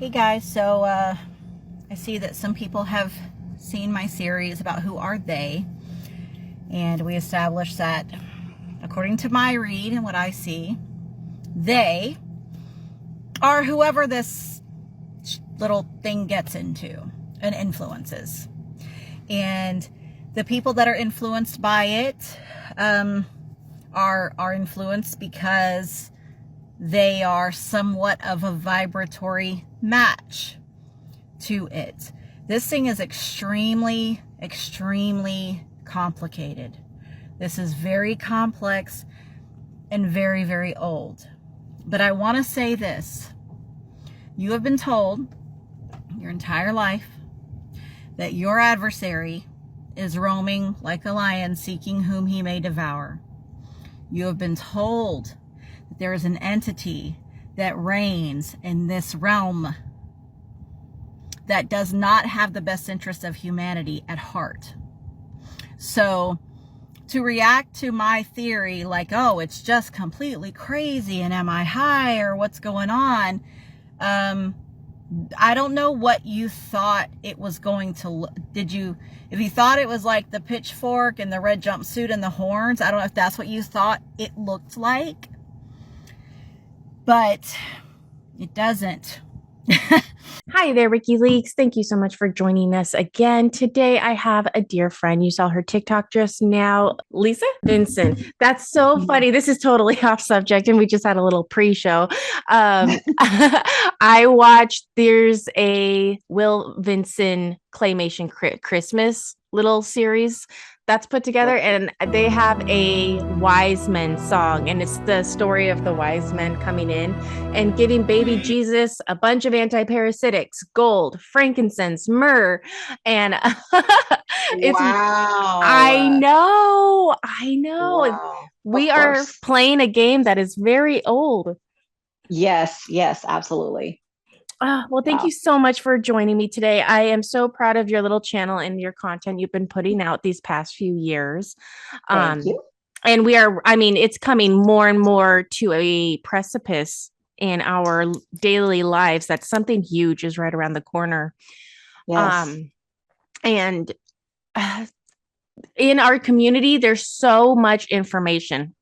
Hey guys, I see that some people have seen my series about who are they, and we established that according to my read and what I see, they are whoever this little thing gets into and influences. And the people that are influenced by it are influenced because they are somewhat of a vibratory match to it. This thing is extremely, extremely complicated. This is very complex and very, very old. But I want to say this. You have been told your entire life that your adversary is roaming like a lion seeking whom he may devour. You have been told that there is an entity that reigns in this realm that does not have the best interest of humanity at heart. So to react to my theory like, oh, it's just completely crazy and am I high or what's going on? I don't know what you thought it was going to look. If you thought it was like the pitchfork and the red jumpsuit and the horns, I don't know if that's what you thought it looked like, but it doesn't. Hi there, Ricky Leaks. Thank you so much for joining us again. Today, I have a dear friend. You saw her TikTok just now, Lisa Vinson. That's so funny. This is totally off subject, and we just had a little pre-show. I watched, there's a Will Vinson claymation Christmas little series that's put together, and they have a wise men song, and it's the story of the wise men coming in and giving baby Jesus a bunch of anti-parasitics, gold, frankincense, myrrh, and it's Wow. I know. Wow. Of We are course. playing a game that is very old. Yes, yes, absolutely. Well, thank you Wow. so much for joining me today. I am so proud of your little channel and your content you've been putting out these past few years. Thank Um, you. and I mean, it's coming more and more to a precipice in our daily lives that something huge is right around the corner. Yes. Um, and in our community, there's so much information.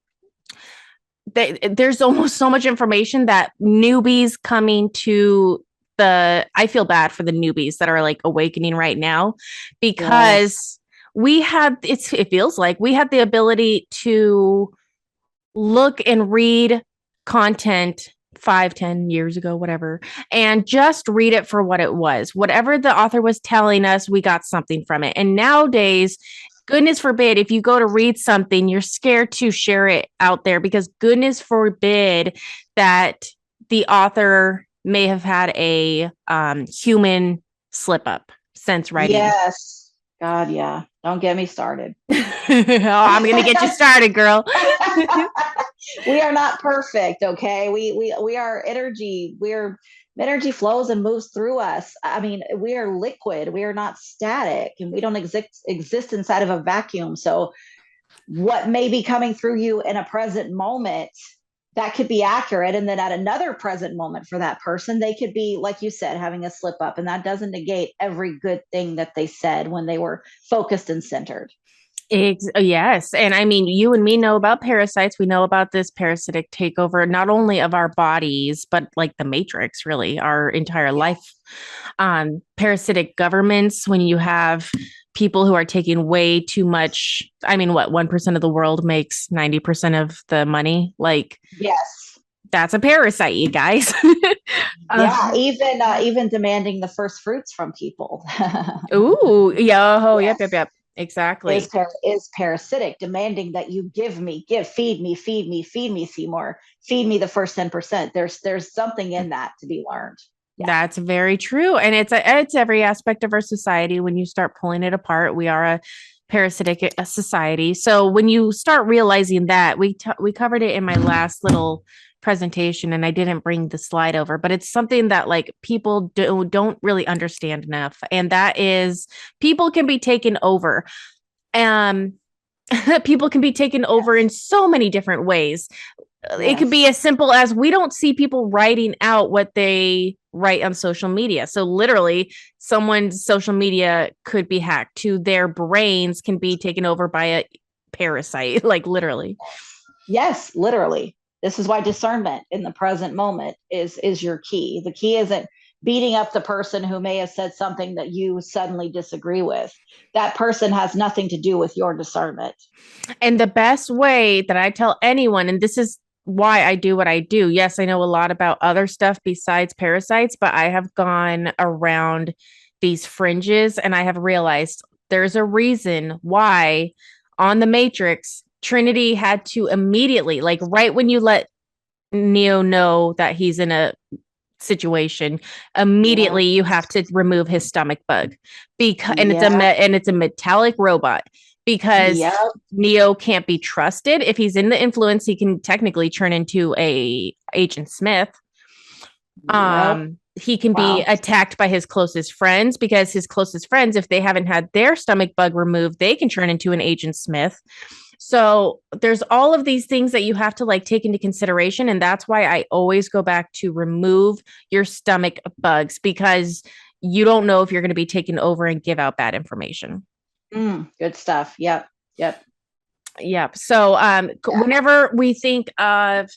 There's almost so much information that newbies coming to I feel bad for the newbies that are like awakening right now, Yes. because it feels like we had the ability to look and read content 5, 10 years ago, whatever, and just read it for what it was. Whatever the author was telling us, we got something from it. And nowadays, goodness forbid, if you go to read something, you're scared to share it out there because goodness forbid that the author may have had a human slip up since writing. Yes. God, yeah. Don't get me started. Oh, I'm gonna get you started, girl. We are not perfect, okay? We are energy. We're energy flows and moves through us. I mean, we are liquid. We are not static, and we don't exist inside of a vacuum. So what may be coming through you in a present moment that could be accurate, and then at another present moment for that person they could be, like you said, having a slip up, and that doesn't negate every good thing that they said when they were focused and centered. Yes. And I mean, you and me know about parasites. We know about this parasitic takeover, not only of our bodies, but like the matrix, really, our entire life. Yes. Parasitic governments, when you have people who are taking way too much. I mean, what, 1% of the world makes 90% of the money? Like, Yes. that's a parasite, you guys. uh, Yeah, even demanding the first fruits from people. ooh, yeah. Oh, yep, yep, Yes. yep. Exactly. Is parasitic, demanding that you feed me, feed me, Seymour, feed me the first 10%. There's something in that to be learned. Yeah. That's very true. And it's every aspect of our society. When you start pulling it apart, we are a parasitic society. So when you start realizing that, we covered it in my last little presentation, and I didn't bring the slide over, but it's something that like people don't really understand enough. And that is, people can be taken over. Um people can be taken over in Yes. so many different ways. It could be as simple as we don't see people writing out what they write on social media. So literally someone's social media could be hacked to their brains can be taken over by a parasite, like literally. Yes, literally. This is why discernment in the present moment is your key. The key isn't beating up the person who may have said something that you suddenly disagree with. That person has nothing to do with your discernment. And the best way that I tell anyone, and this is why I do what I do. Yes, I know a lot about other stuff besides parasites, but I have gone around these fringes and I have realized there's a reason why on the Matrix, Trinity had to immediately, like right when you let Neo know that he's in a situation, immediately you have to remove his stomach bug because and it's a metallic robot because Neo can't be trusted. If he's in the influence, he can technically turn into a Agent Smith. He can be attacked by his closest friends because his closest friends, if they haven't had their stomach bug removed, they can turn into an Agent Smith. So there's all of these things that you have to like take into consideration. And that's why I always go back to remove your stomach bugs because you don't know if you're going to be taken over and give out bad information. Good stuff. Yep. So whenever we think of,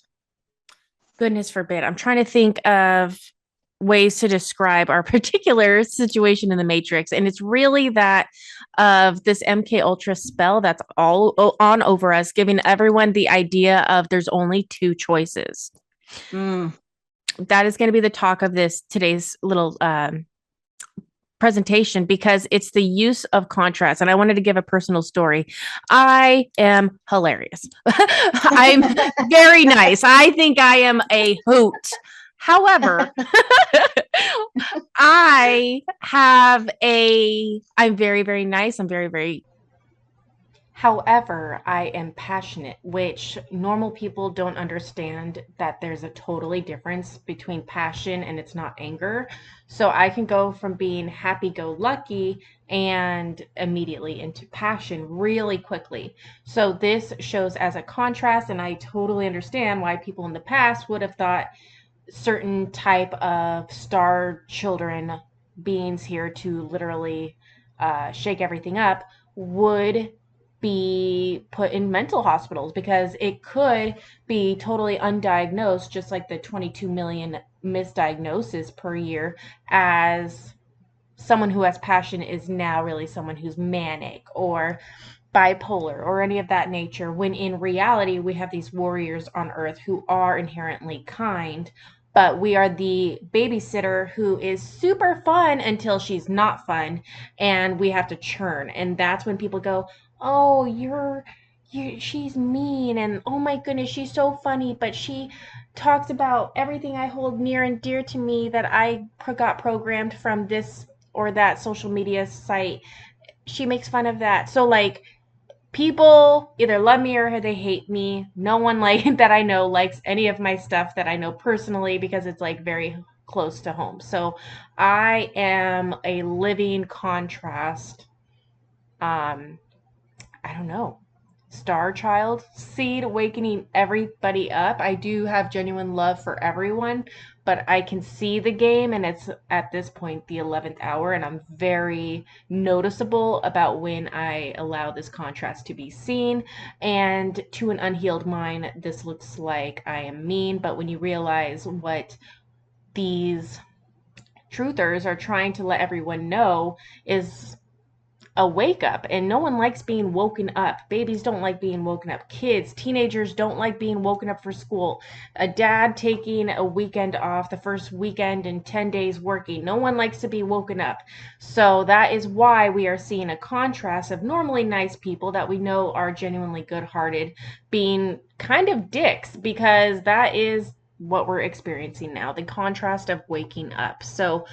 goodness forbid, I'm trying to think of ways to describe our particular situation in the Matrix, and it's really that of this MK Ultra spell that's all on over us, giving everyone the idea of there's only two choices. That is going to be the talk of today's little presentation because it's the use of contrast. And I wanted to give a personal story. I am hilarious. I'm very nice. I think I am a hoot. However, I'm very, very nice. I'm very, very. However, I am passionate, which normal people don't understand that there's a totally difference between passion and it's not anger. So I can go from being happy-go-lucky and immediately into passion really quickly. So this shows as a contrast, and I totally understand why people in the past would have thought certain type of star children beings here to literally shake everything up would be put in mental hospitals because it could be totally undiagnosed, just like the 22 million misdiagnoses per year, as someone who has passion is now really someone who's manic or bipolar or any of that nature, when in reality we have these warriors on earth who are inherently kind, but we are the babysitter who is super fun until she's not fun and we have to churn. And that's when people go, oh, she's mean, and oh my goodness, she's so funny, but she talks about everything I hold near and dear to me that I got programmed from this or that social media site. She makes fun of that. So like, people either love me or they hate me. No one like that I know likes any of my stuff that I know personally because it's like very close to home. So I am a living contrast. I don't know. Star child, seed awakening everybody up. I do have genuine love for everyone, but I can see the game, and it's at this point the 11th hour, and I'm very noticeable about when I allow this contrast to be seen. And to an unhealed mind, this looks like I am mean, but when you realize what these truthers are trying to let everyone know is a wake up, and no one likes being woken up. Babies don't like being woken up. Kids, teenagers don't like being woken up for school. A dad taking a weekend off, the first weekend in 10 days working. No one likes to be woken up. So that is why we are seeing a contrast of normally nice people that we know are genuinely good-hearted being kind of dicks, because that is what we're experiencing now, the contrast of waking up. So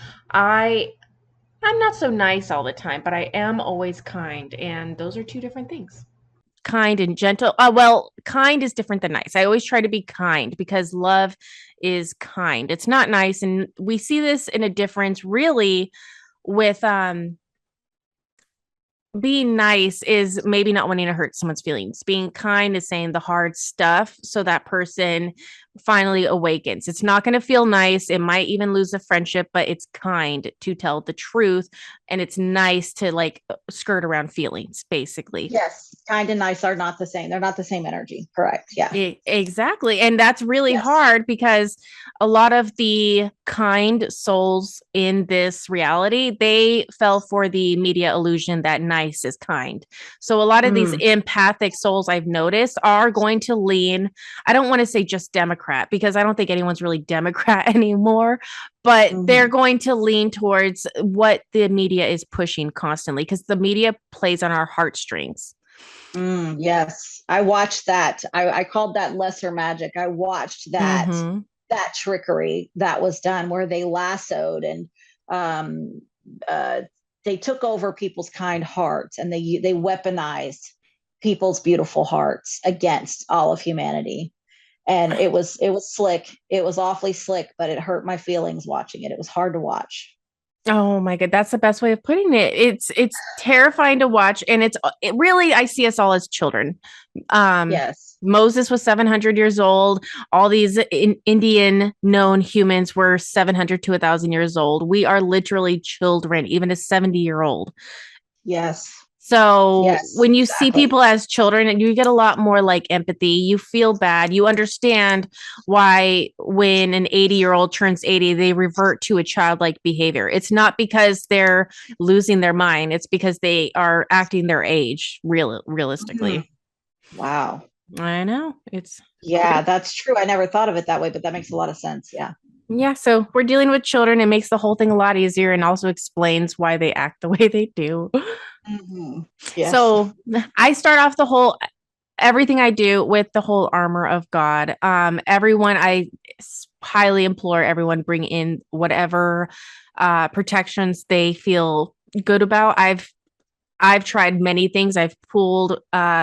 I'm not so nice all the time, but I am always kind. And those are two different things. Kind and gentle. Well, kind is different than nice. I always try to be kind because love is kind. It's not nice. And we see this in a difference really with being nice is maybe not wanting to hurt someone's feelings. Being kind is saying the hard stuff so that person finally awakens. It's not going to feel nice. It might even lose a friendship, but it's kind to tell the truth. And it's nice to like skirt around feelings, basically. Yes, kind and nice are not the same. They're not the same energy. Correct. Yeah. Exactly. And that's really Yes. hard because a lot of the kind souls in this reality, they fell for the media illusion that nice is kind. So a lot of these Mm. empathic souls I've noticed are going to lean, I don't want to say just Democrat because I don't think anyone's really Democrat anymore, but they're going to lean towards what the media is pushing constantly because the media plays on our heartstrings. Yes, I watched that. I called that lesser magic. I watched that Mm-hmm. that trickery that was done where they lassoed and um, uh, they took over people's kind hearts and they weaponized people's beautiful hearts against all of humanity. And it was slick. It was awfully slick, but it hurt my feelings watching it. It was hard to watch. Oh my god, that's the best way of putting it. It's terrifying to watch, and it really I see us all as children. Yes. Moses was 700 years old. All these Indian known humans were 700 to 1,000 years old. We are literally children, even a 70-year-old. Yes. So Yes. when you see Exactly. people as children and you get a lot more like empathy, you feel bad. You understand why when an 80-year-old turns 80, they revert to a childlike behavior. It's not because they're losing their mind. It's because they are acting their age realistically. Wow. I know. It's Yeah, that's true. I never thought of it that way, but that makes a lot of sense. Yeah. yeah, so we're dealing with children. It makes the whole thing a lot easier and also explains why they act the way they do. Yes. So I start off the whole everything I do with the whole armor of God. Everyone, highly implore everyone bring in whatever protections they feel good about. I've tried many things. I've pulled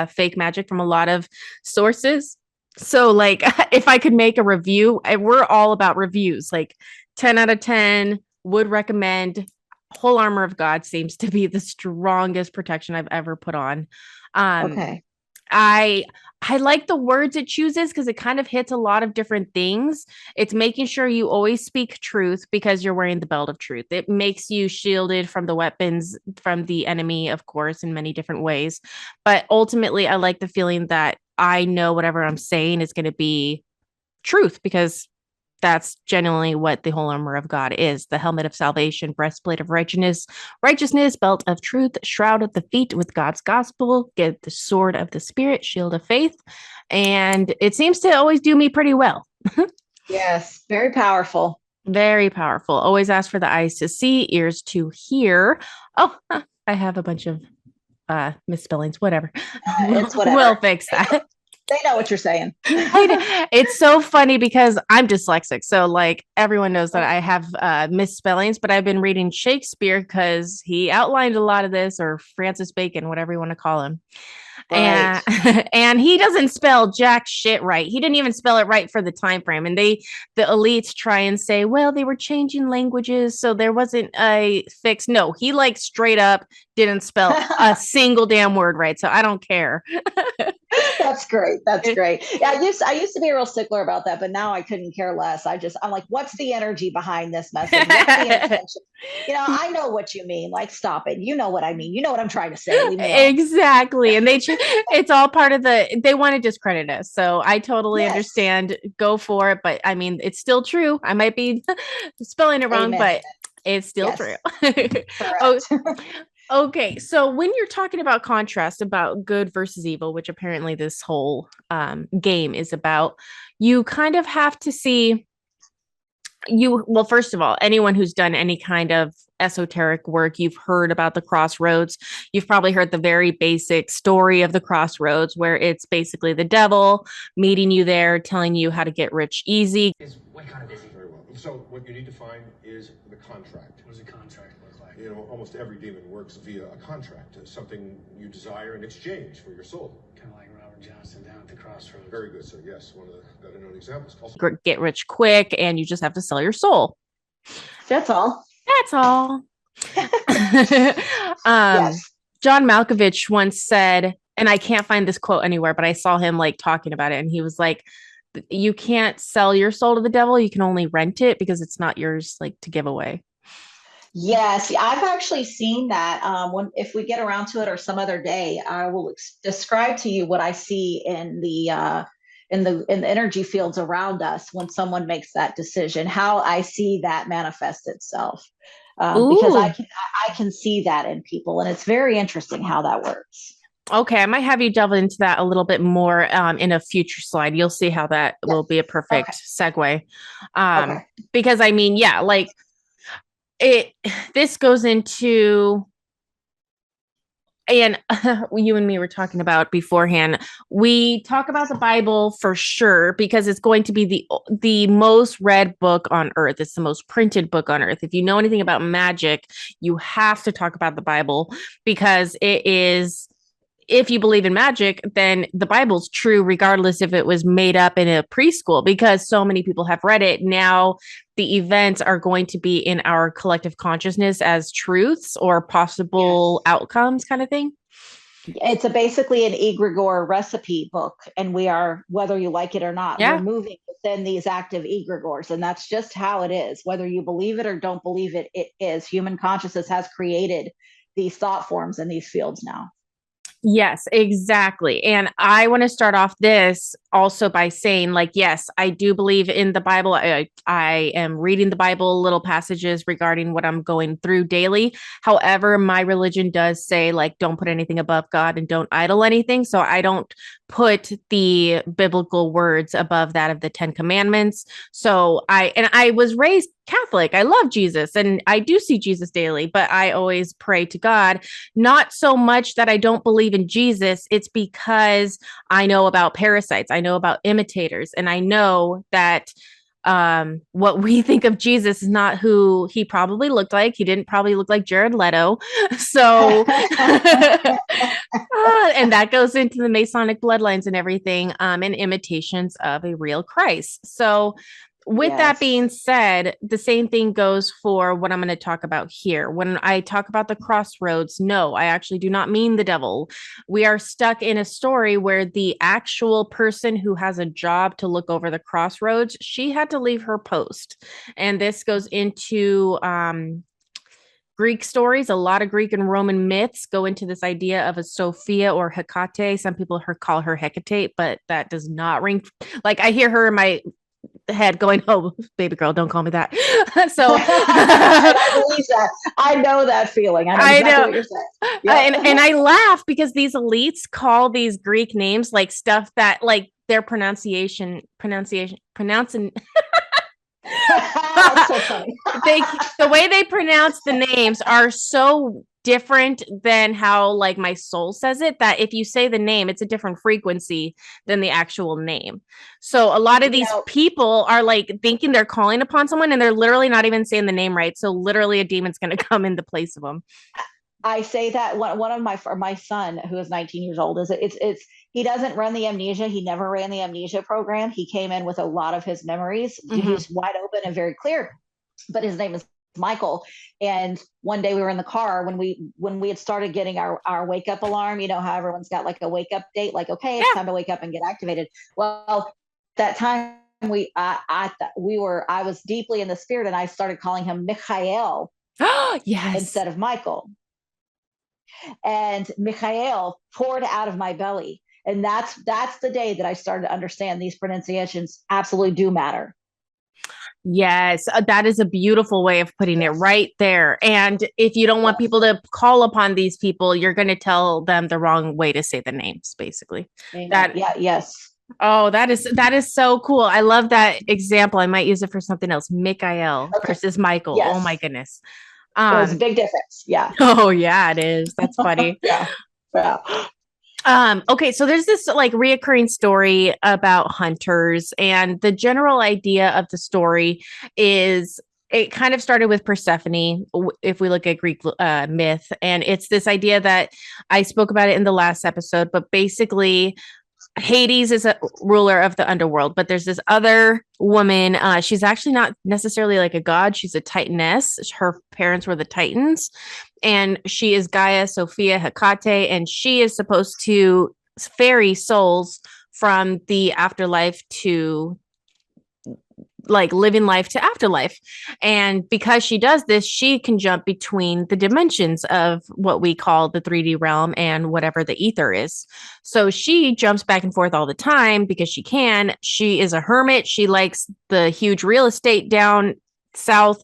fake magic from a lot of sources. So like if I could make a review, we're all about reviews. Like 10 out of 10 would recommend. Whole armor of God seems to be the strongest protection I've ever put on. Um, Okay. I I like the words it chooses because it kind of hits a lot of different things. It's making sure you always speak truth because you're wearing the belt of truth. It makes you shielded from the weapons from the enemy, of course, in many different ways. But ultimately, I like the feeling that I know whatever I'm saying is going to be truth because that's genuinely what the whole armor of God is: the helmet of salvation, breastplate of righteousness, belt of truth, shroud of the feet with God's gospel, get the sword of the spirit, shield of faith. And it seems to always do me pretty well. Yes. Very powerful. Very powerful. Always ask for the eyes to see, ears to hear. Oh, I have a bunch of misspellings, whatever. It's We'll whatever. fix that. They know what you're saying. It's so funny because I'm dyslexic. So like everyone knows that I have misspellings, but I've been reading Shakespeare because he outlined a lot of this, or Francis Bacon, whatever you want to call him. Right. And and he doesn't spell jack shit right. He didn't even spell it right for the time frame. And the elites try and say, well, they were changing languages, so there wasn't a fix. No, he like straight up didn't spell a single damn word right. So I don't care. That's great. That's great. Yeah, I used to be a real stickler about that, but now I couldn't care less. I'm like, what's the energy behind this message? What's the intention? I know what you mean. Like, stop it. You know what I mean. You know what I'm trying to say. Leave me alone. Exactly. And it's all part of they want to discredit us. So I totally Yes. understand. Go for it. But I mean, it's still true. I might be spelling it wrong, Amen. but it's still true. Yes. Oh, Correct. okay. So when you're talking about contrast, about good versus evil, which apparently this whole game is about, you kind of have to see well, first of all, anyone who's done any kind of esoteric work, you've heard about the crossroads. You've probably heard the very basic story of the crossroads, where it's basically the devil meeting you there, telling you how to get rich easy. Is way kind of busy. Very well. So what you need to find is the contract. What does a contract look like? Almost every demon works via a contract, something you desire in exchange for your soul. Kind of like Robert Johnson down at the crossroads. Very good, sir. Yes, one of the better known examples. Also, Get rich quick, and you just have to sell your soul. That's all. That's all. Yes. John Malkovich once said, and I can't find this quote anywhere, but I saw him like talking about it, and he was like, you can't sell your soul to the devil, you can only rent it because it's not yours like to give away. Yes, I've actually seen that. When if we get around to it or some other day, I will describe to you what I see in the energy fields around us when someone makes that decision. How I see that manifest itself, because Ooh. I can see that in people, and it's very interesting how that works. Okay, I might have you delve into that a little bit more in a future slide. You'll see how that Yes. will be a Okay. perfect segue. Okay. Because I mean, yeah, like it, this goes into, and you and me were talking about beforehand, we talk about the Bible for sure because it's going to be the most read book on earth. It's the most printed book on earth. If you know anything about magic, you have to talk about the Bible because it is, if you believe in magic, then the Bible's true, regardless if it was made up in a preschool, because so many people have read it. Now the events are going to be in our collective consciousness as truths or possible Yes. outcomes, kind of thing. It's basically an egregore recipe book, and we are, whether you like it or not, we're Yeah. moving within these active egregores, and that's just how it is. Whether you believe it or don't believe it, it is. Human consciousness has created these thought forms in these fields now. Yes, exactly. And I want to start off this also by saying, like, yes, I do believe in the Bible. I am reading the Bible, little passages regarding what I'm going through daily. However, my religion does say, like, don't put anything above God and don't idol anything. So I don't put the biblical words above that of the Ten Commandments. So I was raised Catholic. I love Jesus and I do see Jesus daily, but I always pray to God. Not so much that I don't believe in Jesus, it's because I know about parasites, I know about imitators, and I know that what we think of Jesus is not who he probably looked like. He didn't probably look like Jared Leto. So and that goes into the Masonic bloodlines and everything, and imitations of a real Christ. So with that Yes. being said, the same thing goes for what I'm going to talk about here. When I talk about the crossroads, no, I actually do not mean the devil. We are stuck in a story where the actual person who has a job to look over the crossroads, she had to leave her post. And this goes into Greek stories. A lot of Greek and Roman myths go into this idea of a Sophia or Hecate. Some people call her Hecate, but that does not ring. Like I hear her in my head going, "Oh, baby girl, don't call me that." So And I believe that. I know that feeling. I know I exactly know, what you're saying. Yep. and I laugh because these elites call these Greek names like stuff that like their pronouncing That's so funny. they the way they pronounce the names are so different than how like my soul says it, that if you say the name, it's a different frequency than the actual name. So a lot of You these know, people are like thinking they're calling upon someone and they're literally not even saying the name right. So literally a demon's going to come in the place of them. I say that one of my son, who is 19 years old, is it's he doesn't run the amnesia. He never ran the amnesia program. He came in with a lot of his memories. Mm-hmm. He's wide open and very clear. But his name is Michael. And one day we were in the car when we had started getting our wake up alarm. You know how everyone's got like a wake up date, like, okay, it's Yeah. time to wake up and get activated. Well, that time I was deeply in the spirit, and I started calling him Michael Yes. instead of Michael. And Michael poured out of my belly. And that's the day that I started to understand these pronunciations absolutely do matter. Yes, that is a beautiful way of putting it Yes. right there. And if you don't want Yes. people to call upon these people, you're going to tell them the wrong way to say the names, basically. Amen. That Yeah, yes. Oh, that is so cool. I love that example. I might use it for something else. Mikael Okay. versus Michael. Oh my Yes. goodness. There's a big difference. Yeah. Oh yeah, it is. That's funny. Yeah. Yeah. Okay, so there's this like reoccurring story about hunters, and the general idea of the story is it kind of started with Persephone, if we look at Greek myth, and it's this idea that I spoke about it in the last episode, but basically Hades is a ruler of the underworld, but there's this other woman. She's actually not necessarily like a god. She's a titaness. Her parents were the Titans, and she is Gaia Sophia Hecate, and she is supposed to ferry souls from the afterlife to like living life to afterlife. And because she does this, she can jump between the dimensions of what we call the 3D realm and whatever the ether is. So she jumps back and forth all the time because she can. She is a hermit. She likes the huge real estate down south.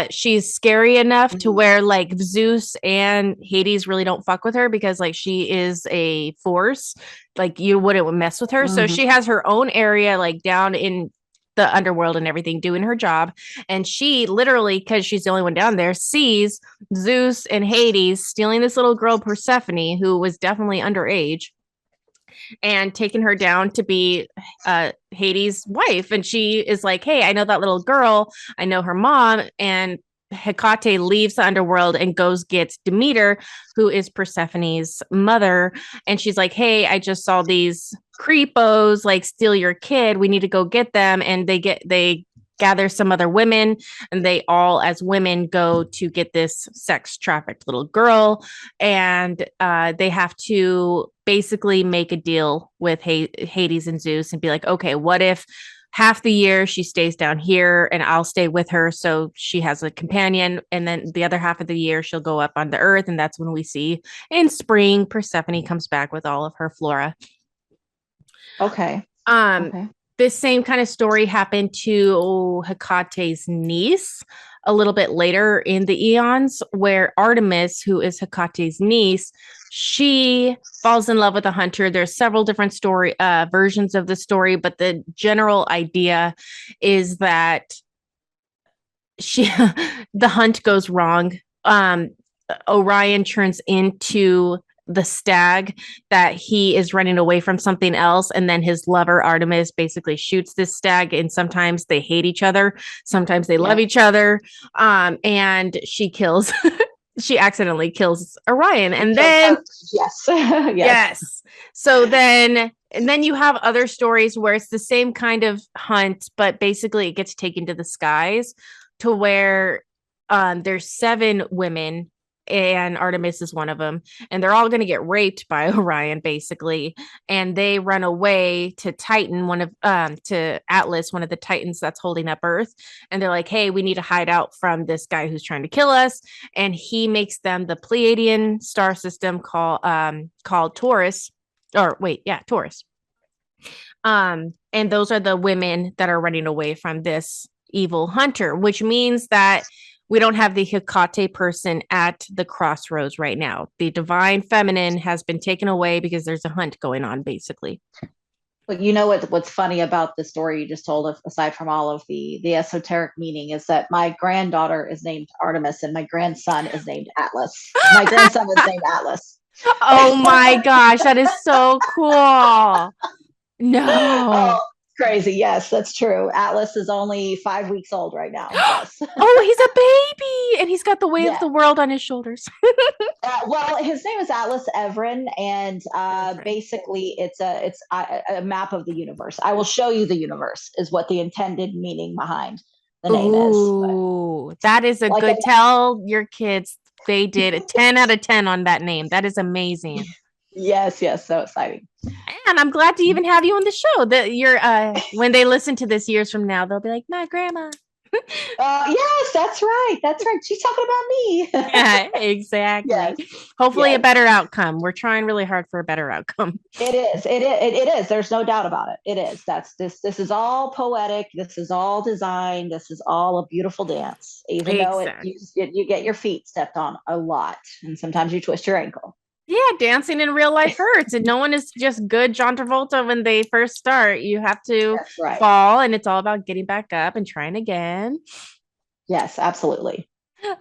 She's scary enough to where like Zeus and Hades really don't fuck with her because like she is a force. Like you wouldn't mess with her. So she has her own area like down in the underworld and everything doing her job, and she literally, because she's the only one down there, sees Zeus and Hades stealing this little girl Persephone, who was definitely underage, and taking her down to be Hades' wife. And she is like, hey, I know that little girl, I know her mom. And Hecate leaves the underworld and goes get Demeter, who is Persephone's mother. And she's like, hey, I just saw these creepos like steal your kid. We need to go get them. And they gather some other women, and they all as women go to get this sex trafficked little girl. And they have to basically make a deal with Hades and Zeus and be like, okay, what if half the year she stays down here and I'll stay with her so she has a companion, and then the other half of the year she'll go up on the earth. And that's when we see in spring Persephone comes back with all of her flora. Okay. This same kind of story happened to Hecate's niece a little bit later in the eons, where Artemis, who is Hecate's niece, she falls in love with a hunter. There's several different story versions of the story, but the general idea is that the hunt goes wrong. Orion turns into the stag that he is running away from something else, and then his lover Artemis basically shoots this stag, and sometimes they hate each other, sometimes they love each other, and she accidentally kills Orion, and then yes. So then you have other stories where it's the same kind of hunt, but basically it gets taken to the skies to where there's 7 women, and Artemis is one of them, and they're all going to get raped by Orion basically, and they run away to Titan, to Atlas, one of the Titans that's holding up Earth, and they're like, hey, we need to hide out from this guy who's trying to kill us. And he makes them the Pleiadian star system called Taurus, Taurus. And those are the women that are running away from this evil hunter, which means that we don't have the Hecate person at the crossroads right now. The divine feminine has been taken away because there's a hunt going on, basically. But you know what's funny about the story you just told, aside from all of the esoteric meaning, is that my granddaughter is named Artemis and my grandson is named Atlas. My grandson is named Atlas. Oh my gosh, that is so cool. No. Oh, crazy. Yes, that's true. Atlas is only 5 weeks old right now. Yes. Oh, he's a baby, and he's got the weight of the world on his shoulders. Well, his name is Atlas Everin, and basically it's a map of the universe. I will show you the universe is what the intended meaning behind the name is. Ooh, that is a like good tell your kids they did a 10 out of 10 on that name. That is amazing. Yes, so exciting. And I'm glad to even have you on the show. That you're when they listen to this years from now, they'll be like, my grandma. Yes, that's right. She's talking about me. Yeah, exactly. Yes. Hopefully a better outcome. We're trying really hard for a better outcome. It is. There's no doubt about it. It is. This is all poetic. This is all design. This is all a beautiful dance. Even though you get your feet stepped on a lot, and sometimes you twist your ankle. Yeah, dancing in real life hurts, and no one is just good John Travolta when they first start. You have to fall, and it's all about getting back up and trying again. Yes, absolutely.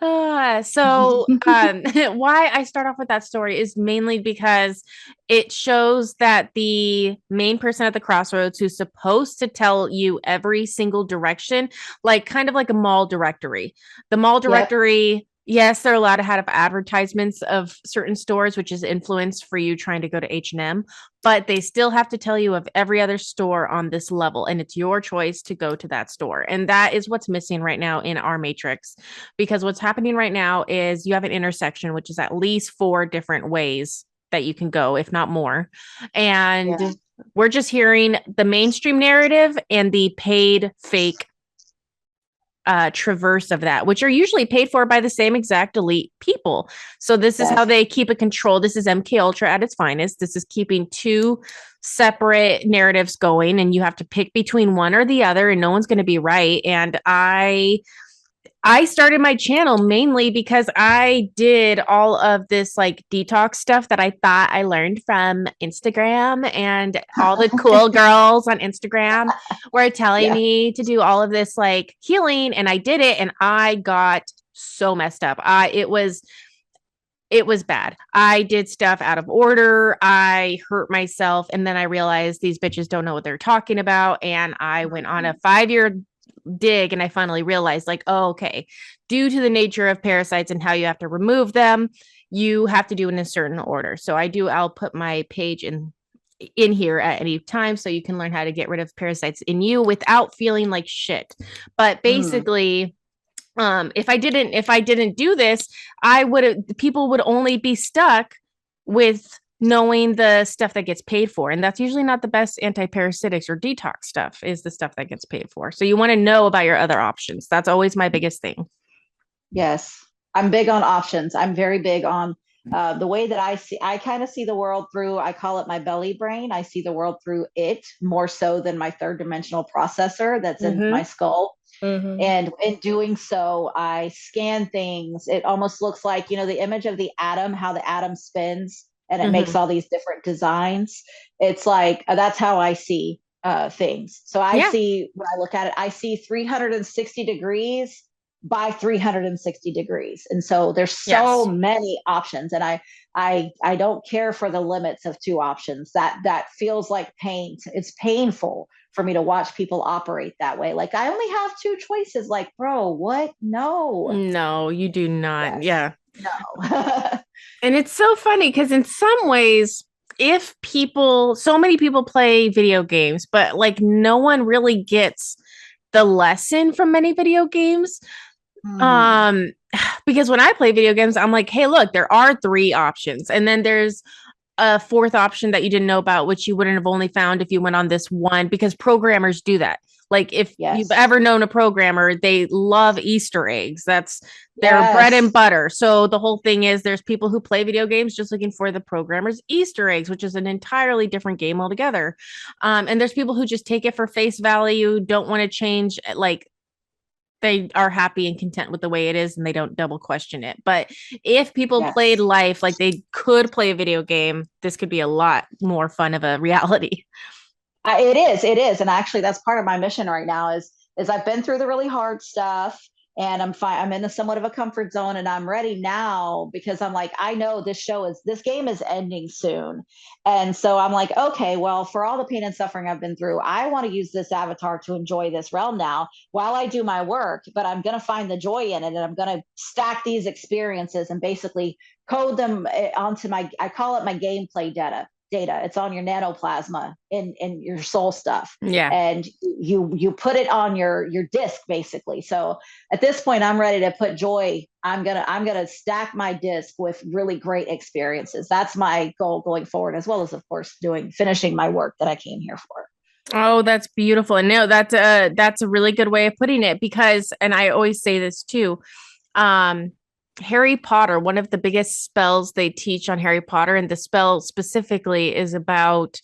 So why I start off with that story is mainly because it shows that the main person at the crossroads, who's supposed to tell you every single direction, like kind of like a mall directory. The mall directory Yes, they're allowed to have advertisements of certain stores, which is influence for you trying to go to H&M, but they still have to tell you of every other store on this level, and it's your choice to go to that store. And that is what's missing right now in our matrix, because what's happening right now is you have an intersection, which is at least 4 different ways that you can go, if not more. And Yeah. we're just hearing the mainstream narrative and the paid fake traverse of that, which are usually paid for by the same exact elite people. So this is how Yes. they keep it controlled. This is MK Ultra at its finest. This is keeping 2 separate narratives going, and you have to pick between one or the other, and no one's going to be right. And I started my channel mainly because I did all of this like detox stuff that I thought I learned from Instagram, and all the cool girls on Instagram were telling Yeah. me to do all of this like healing, and I did it, and I got so messed up. It was bad. I did stuff out of order. I hurt myself, and then I realized these bitches don't know what they're talking about, and I went on a 5-year dig, and I finally realized, like, oh, okay, due to the nature of parasites and how you have to remove them, you have to do it in a certain order. So I'll put my page in here at any time, so you can learn how to get rid of parasites in you without feeling like shit. But basically, if I didn't do this, I would have people would only be stuck with knowing the stuff that gets paid for, and that's usually not the best anti-parasitics or detox stuff, is the stuff that gets paid for. So you want to know about your other options. That's always my biggest thing. Yes. I'm big on options. I'm very big on the way that I kind of see the world through, I call it my belly brain. I see the world through it more so than my third dimensional processor that's in my skull. And in doing so, I scan things. It almost looks like, the image of the atom, how the atom spins and it makes all these different designs. It's like, that's how I see things. So I Yeah. see, when I look at it, I see 360 degrees by 360 degrees. And so there's so Yes. many options. And I don't care for the limits of 2 options. That feels like pain. It's painful for me to watch people operate that way. Like, I only have 2 choices. Like, bro, what? No. No, you do not. Yes. Yeah. No. And it's so funny because in some ways, so many people play video games, but like no one really gets the lesson from many video games. Mhm. Um, because when I play video games, I'm like, hey, look, there are 3 options. And then there's a 4th option that you didn't know about, which you wouldn't have only found if you went on this one, because programmers do that. Like, if you've Yes. ever known a programmer, they love Easter eggs. That's their bread and Yes. butter. So the whole thing is, there's people who play video games just looking for the programmer's Easter eggs, which is an entirely different game altogether. And there's people who just take it for face value, don't want to change, like, they are happy and content with the way it is, and they don't double question it. But if people played Yes. life like they could play a video game, this could be a lot more fun of a reality. It is, and actually, that's part of my mission right now. Is I've been through the really hard stuff, and I'm fine. I'm in the somewhat of a comfort zone, and I'm ready now because I'm like, I know this game is ending soon, and so I'm like, okay, well, for all the pain and suffering I've been through, I want to use this avatar to enjoy this realm now while I do my work. But I'm gonna find the joy in it, and I'm gonna stack these experiences and basically code them onto I call it my gameplay data. It's on your nanoplasma in your soul stuff, Yeah. and you put it on your disc basically. So at this point, I'm ready to put joy. I'm gonna stack my disc with really great experiences. That's my goal going forward, as well as, of course, finishing my work that I came here for. Oh, that's beautiful. And no, that's a really good way of putting it, because, and I always say this too, um, Harry Potter, one of the biggest spells they teach on Harry Potter, and the spell specifically is about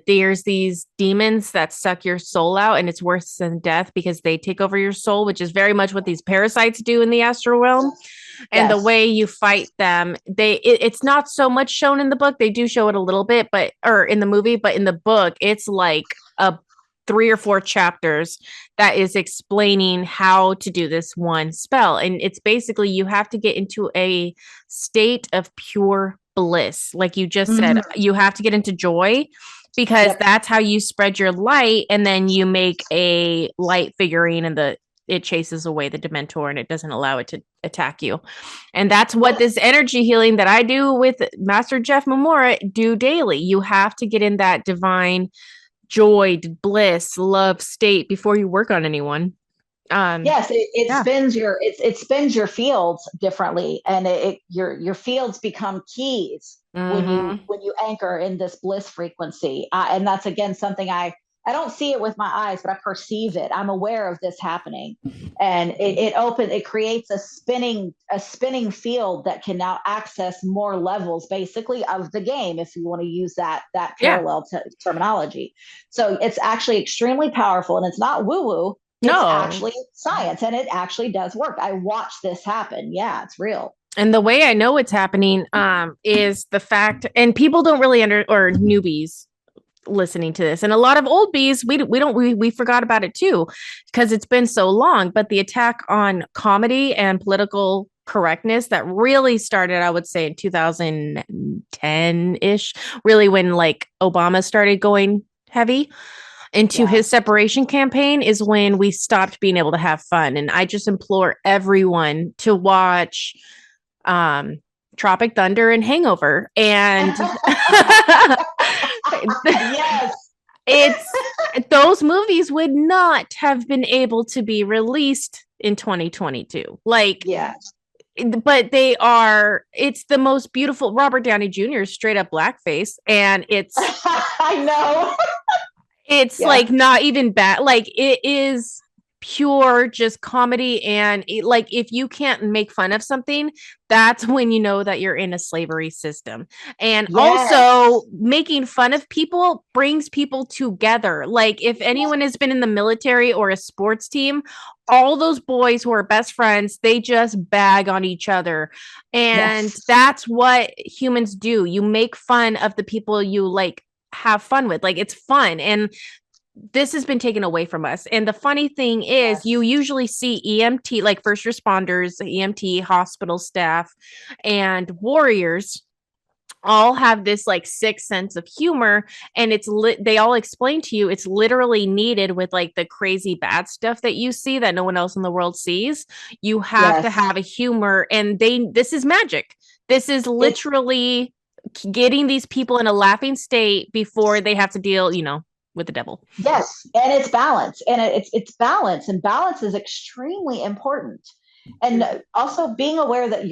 there's these demons that suck your soul out, and it's worse than death because they take over your soul, which is very much what these parasites do in the astral realm. And the Yes. way you fight them, it's not so much shown in the book. They do show it a little bit, or in the movie, but in the book, it's like a 3 or 4 chapters that is explaining how to do this one spell. And it's basically, you have to get into a state of pure bliss. Like you just said, Mhm. you have to get into joy, because Yep. that's how you spread your light. And then you make a light figurine, and it chases away the Dementor and it doesn't allow it to attack you. And that's what this energy healing that I do with Master Jeff Memora do daily. You have to get in that divine joy, bliss, love state before you work on anyone. Yes, it yeah. spins it spins your fields differently, and your fields become keys when you anchor in this bliss frequency. And that's again something I don't see it with my eyes, but I perceive it. I'm aware of this happening, and it creates a spinning field that can now access more levels, basically, of the game, if you want to use that parallel terminology. So it's actually extremely powerful, and it's not woo woo. It's actually science, and it actually does work. I watch this happen. Yeah, it's real. And the way I know it's happening is the fact, and people don't really or newbies listening to this, and a lot of old bees, we forgot about it too, because it's been so long. But the attack on comedy and political correctness that really started, I would say, in 2010-ish, really when like Obama started going heavy into his separation campaign, is when we stopped being able to have fun. And I just implore everyone to watch Tropic Thunder and Hangover. And yes, it's those movies would not have been able to be released in 2022. Like, but it's the most beautiful. Robert Downey Jr. straight up blackface, and it's I know. It's like not even bad. Like it is pure just comedy. And like if you can't make fun of something, that's when you know that you're in a slavery system. And also making fun of people brings people together. Like if anyone has been in the military or a sports team, all those boys who are best friends, they just bag on each other. And that's what humans do. You make fun of the people you like have fun with. Like it's fun. And this has been taken away from us. And the funny thing is you usually see EMT, like first responders, EMT, hospital staff, and warriors all have this like sixth sense of humor. And they all explain to you it's literally needed with like the crazy bad stuff that you see that no one else in the world sees. You have to have a humor, and this is magic. This is literally getting these people in a laughing state before they have to deal, with the devil. Yes, and it's balance, and it's balance, and balance is extremely important. And also being aware that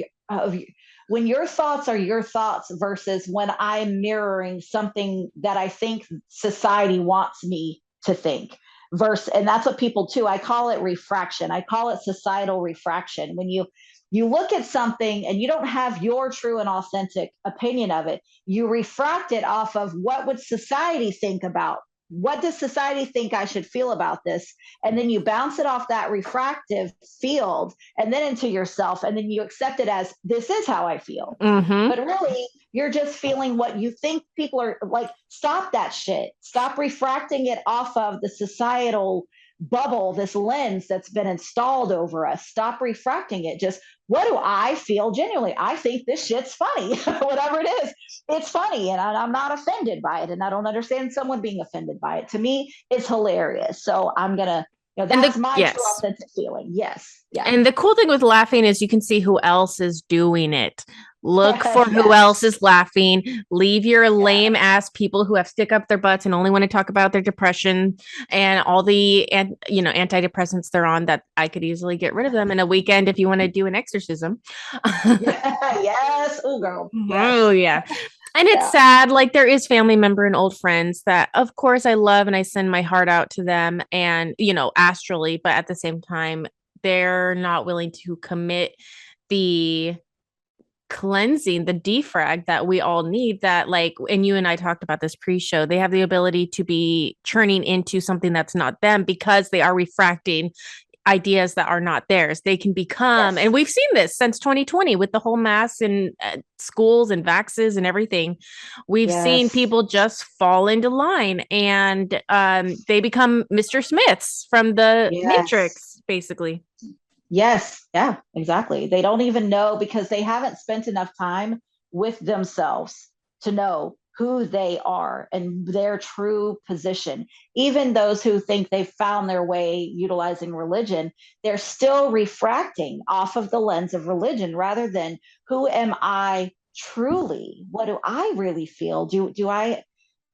when your thoughts are your thoughts versus when I'm mirroring something that I think society wants me to think. And that's what people too. I call it refraction. I call it societal refraction. When you look at something and you don't have your true and authentic opinion of it, you refract it off of what would society think about. What does society think I should feel about this? And then you bounce it off that refractive field and then into yourself. And then you accept it as this is how I feel. But really, you're just feeling what you think people are like. Stop that shit. Stop refracting it off of the societal bubble, this lens that's been installed over us. Stop refracting it. Just what do I feel genuinely? I think this shit's funny. Whatever it is, it's funny, and I'm not offended by it, and I don't understand someone being offended by it. To me, it's hilarious. So I'm gonna, that's my true authentic feeling. Yes. Yeah. And the cool thing with laughing is you can see who else is doing it. Look for who else is laughing. Leave your lame ass people who have stick up their butts and only want to talk about their depression and all the antidepressants they're on, that I could easily get rid of them in a weekend if you want to do an exorcism. Yes. Oh, girl. Yes. Oh, yeah. And it's sad. Like there is family member and old friends that, of course, I love and I send my heart out to them and, astrally, but at the same time, they're not willing to commit the cleansing, the defrag that we all need, that like, and you and I talked about this pre-show, they have the ability to be churning into something that's not them because they are refracting ideas that are not theirs. They can become, and we've seen this since 2020 with the whole masks and schools and vaxes and everything. We've seen people just fall into line and they become Mr. Smiths from the Matrix, basically. Yes. Yeah, exactly. They don't even know because they haven't spent enough time with themselves to know who they are and their true position. Even those who think they've found their way utilizing religion, they're still refracting off of the lens of religion rather than who am I truly? What do I really feel? Do I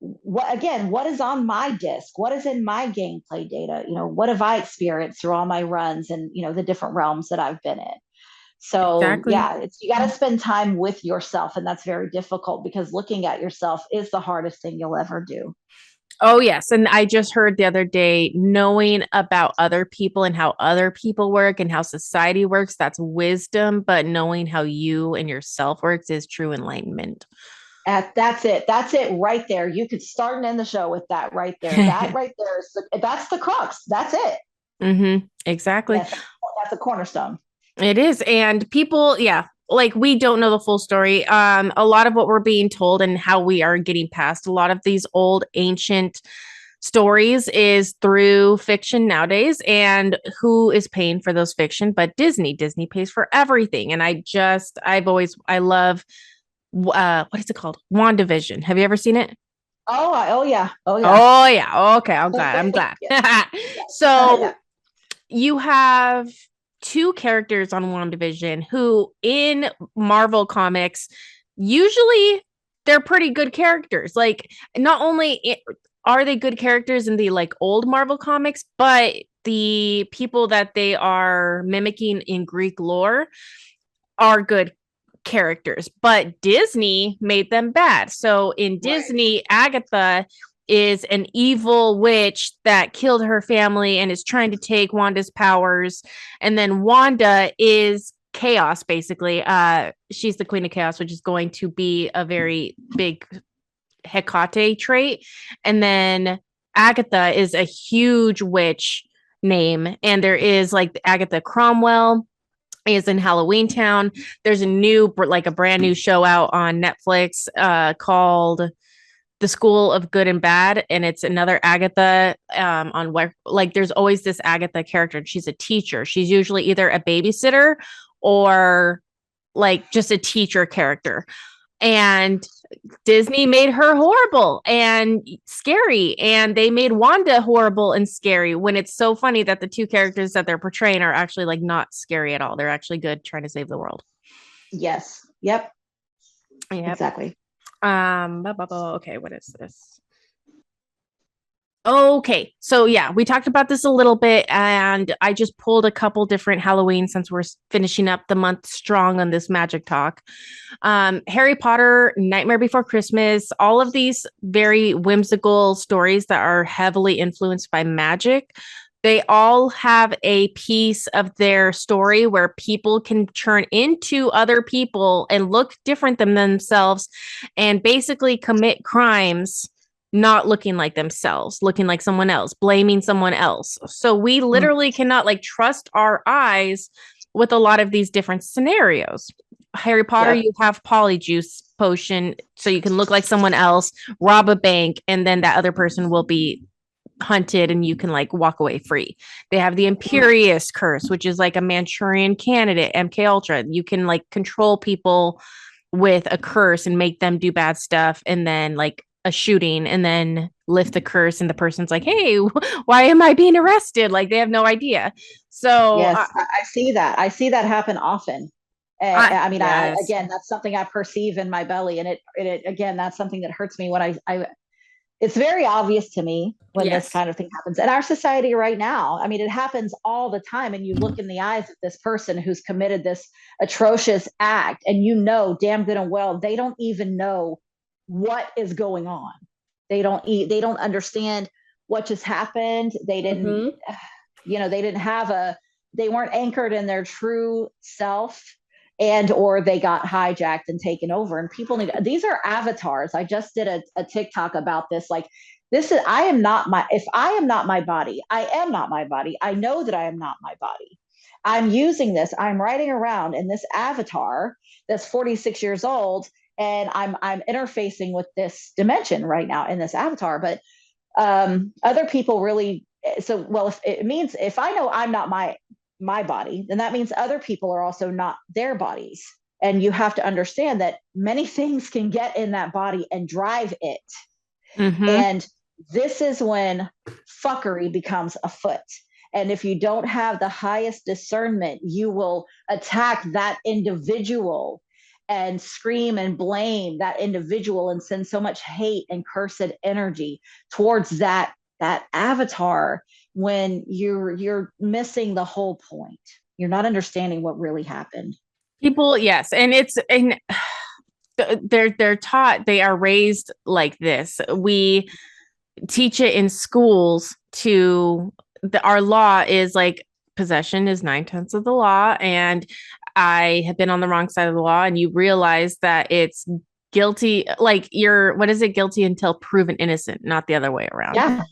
what is on my disc? What is in my gameplay data? What have I experienced through all my runs and the different realms that I've been in? So Exactly. yeah, you got to spend time with yourself, and that's very difficult because looking at yourself is the hardest thing you'll ever do. Oh, yes. And I just heard the other day, knowing about other people and how other people work and how society works, that's wisdom. But knowing how you and yourself works is true enlightenment. That's it. That's it right there. You could start and end the show with that right there. That right there is that's the crux. That's it. Exactly. Yes, that's a cornerstone. It is. And people, yeah, like we don't know the full story. A lot of what we're being told and how we are getting past a lot of these old ancient stories is through fiction nowadays. And who is paying for those fiction? But Disney pays for everything. And I love, what is it called? WandaVision. Have you ever seen it? Oh yeah. Oh yeah. Oh yeah. Okay. I'm glad. Yeah. So Yeah. you have two characters on WandaVision who in Marvel comics, usually they're pretty good characters. Like not only are they good characters in the like old Marvel comics, but the people that they are mimicking in Greek lore are good characters, but Disney made them bad. So in Disney, Agatha is an evil witch that killed her family and is trying to take Wanda's powers. And then Wanda is chaos, basically. She's the queen of chaos, which is going to be a very big Hecate trait. And then Agatha is a huge witch name. And there is like Agatha Cromwell is in Halloween Town. There's a brand new show out on Netflix called The School of Good and Bad, and it's another Agatha on where like there's always this Agatha character. She's a teacher. She's usually either a babysitter or like just a teacher character. And Disney made her horrible and scary, and they made Wanda horrible and scary when it's so funny that the two characters that they're portraying are actually like not scary at all. They're actually good trying to save the world. Yes. Yep. Exactly. Exactly. Okay, what is this? Okay, so yeah, we talked about this a little bit, and I just pulled a couple different Halloween since we're finishing up the month strong on this magic talk. Harry Potter, Nightmare Before Christmas, all of these very whimsical stories that are heavily influenced by magic. They all have a piece of their story where people can turn into other people and look different than themselves and basically commit crimes not looking like themselves, looking like someone else, blaming someone else. So we literally cannot like trust our eyes with a lot of these different scenarios. Harry Potter, Yep. you have polyjuice potion so you can look like someone else, rob a bank, and then that other person will be hunted and you can like walk away free. They have the Imperious curse, which is like a Manchurian candidate, MK Ultra. You can like control people with a curse and make them do bad stuff, and then like a shooting and then lift the curse and the person's like, hey, why am I being arrested? Like they have no idea. So Yes, I see that. I see that happen often. I mean, yes. again, that's something I perceive in my belly, and it again, that's something that hurts me when I it's very obvious to me when this Yes. kind of thing happens in our society right now. I mean, it happens all the time, and you look in the eyes of this person who's committed this atrocious act, and damn good and well they don't even know what is going on. They don't understand what just happened. They didn't, Mm-hmm. they didn't have they weren't anchored in their true self, and or they got hijacked and taken over. And people need, these are avatars. I just did a TikTok about this. Like, this is, I am not my, if I am not my body, I am not my body. I know that I am not my body. I'm using this, I'm riding around in this avatar that's 46 years old, and I'm interfacing with this dimension right now in this avatar. But other people really, so well, if it means, if I know I'm not my body, then that means other people are also not their bodies. And you have to understand that many things can get in that body and drive it. Mm-hmm. And this is when fuckery becomes afoot. And if you don't have the highest discernment, you will attack that individual and scream and blame that individual and send so much hate and cursed energy towards that avatar, when you're missing the whole point. You're not understanding what really happened. People, yes, and they're taught, they are raised like this. We teach it in schools our law is like possession is 9/10 of the law, and I have been on the wrong side of the law, and you realize that it's guilty, like what is it, guilty until proven innocent, not the other way around. Yeah.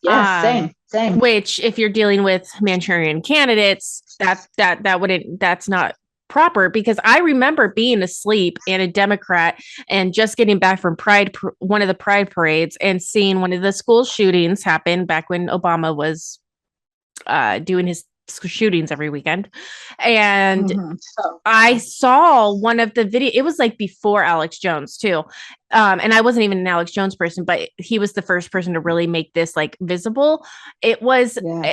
Yes, same. Which, if you're dealing with Manchurian candidates, that's not proper, because I remember being asleep and a Democrat and just getting back from one of the Pride parades, and seeing one of the school shootings happen back when Obama was doing his shootings every weekend. And I saw one of the video. It was like before Alex Jones too. And I wasn't even an Alex Jones person, but he was the first person to really make this like visible. It was one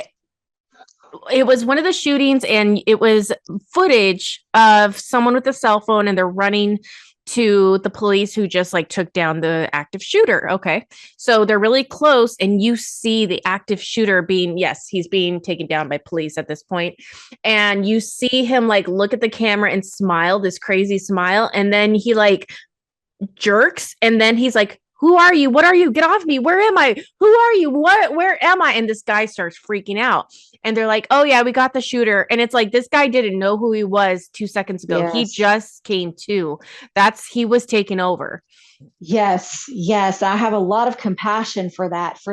of the shootings, and it was footage of someone with a cell phone, and they're running to the police who just like took down the active shooter. Okay. So they're really close, and you see the active shooter he's being taken down by police at this point. And you see him like look at the camera and smile, this crazy smile. And then he like jerks, and then he's like, who are you? What are you? Get off me. Where am I? Who are you? Where am I? And this guy starts freaking out. And they're like, oh yeah, we got the shooter. And it's like, this guy didn't know who he was 2 seconds ago. Yes. He just came to. He was taken over. Yes. I have a lot of compassion for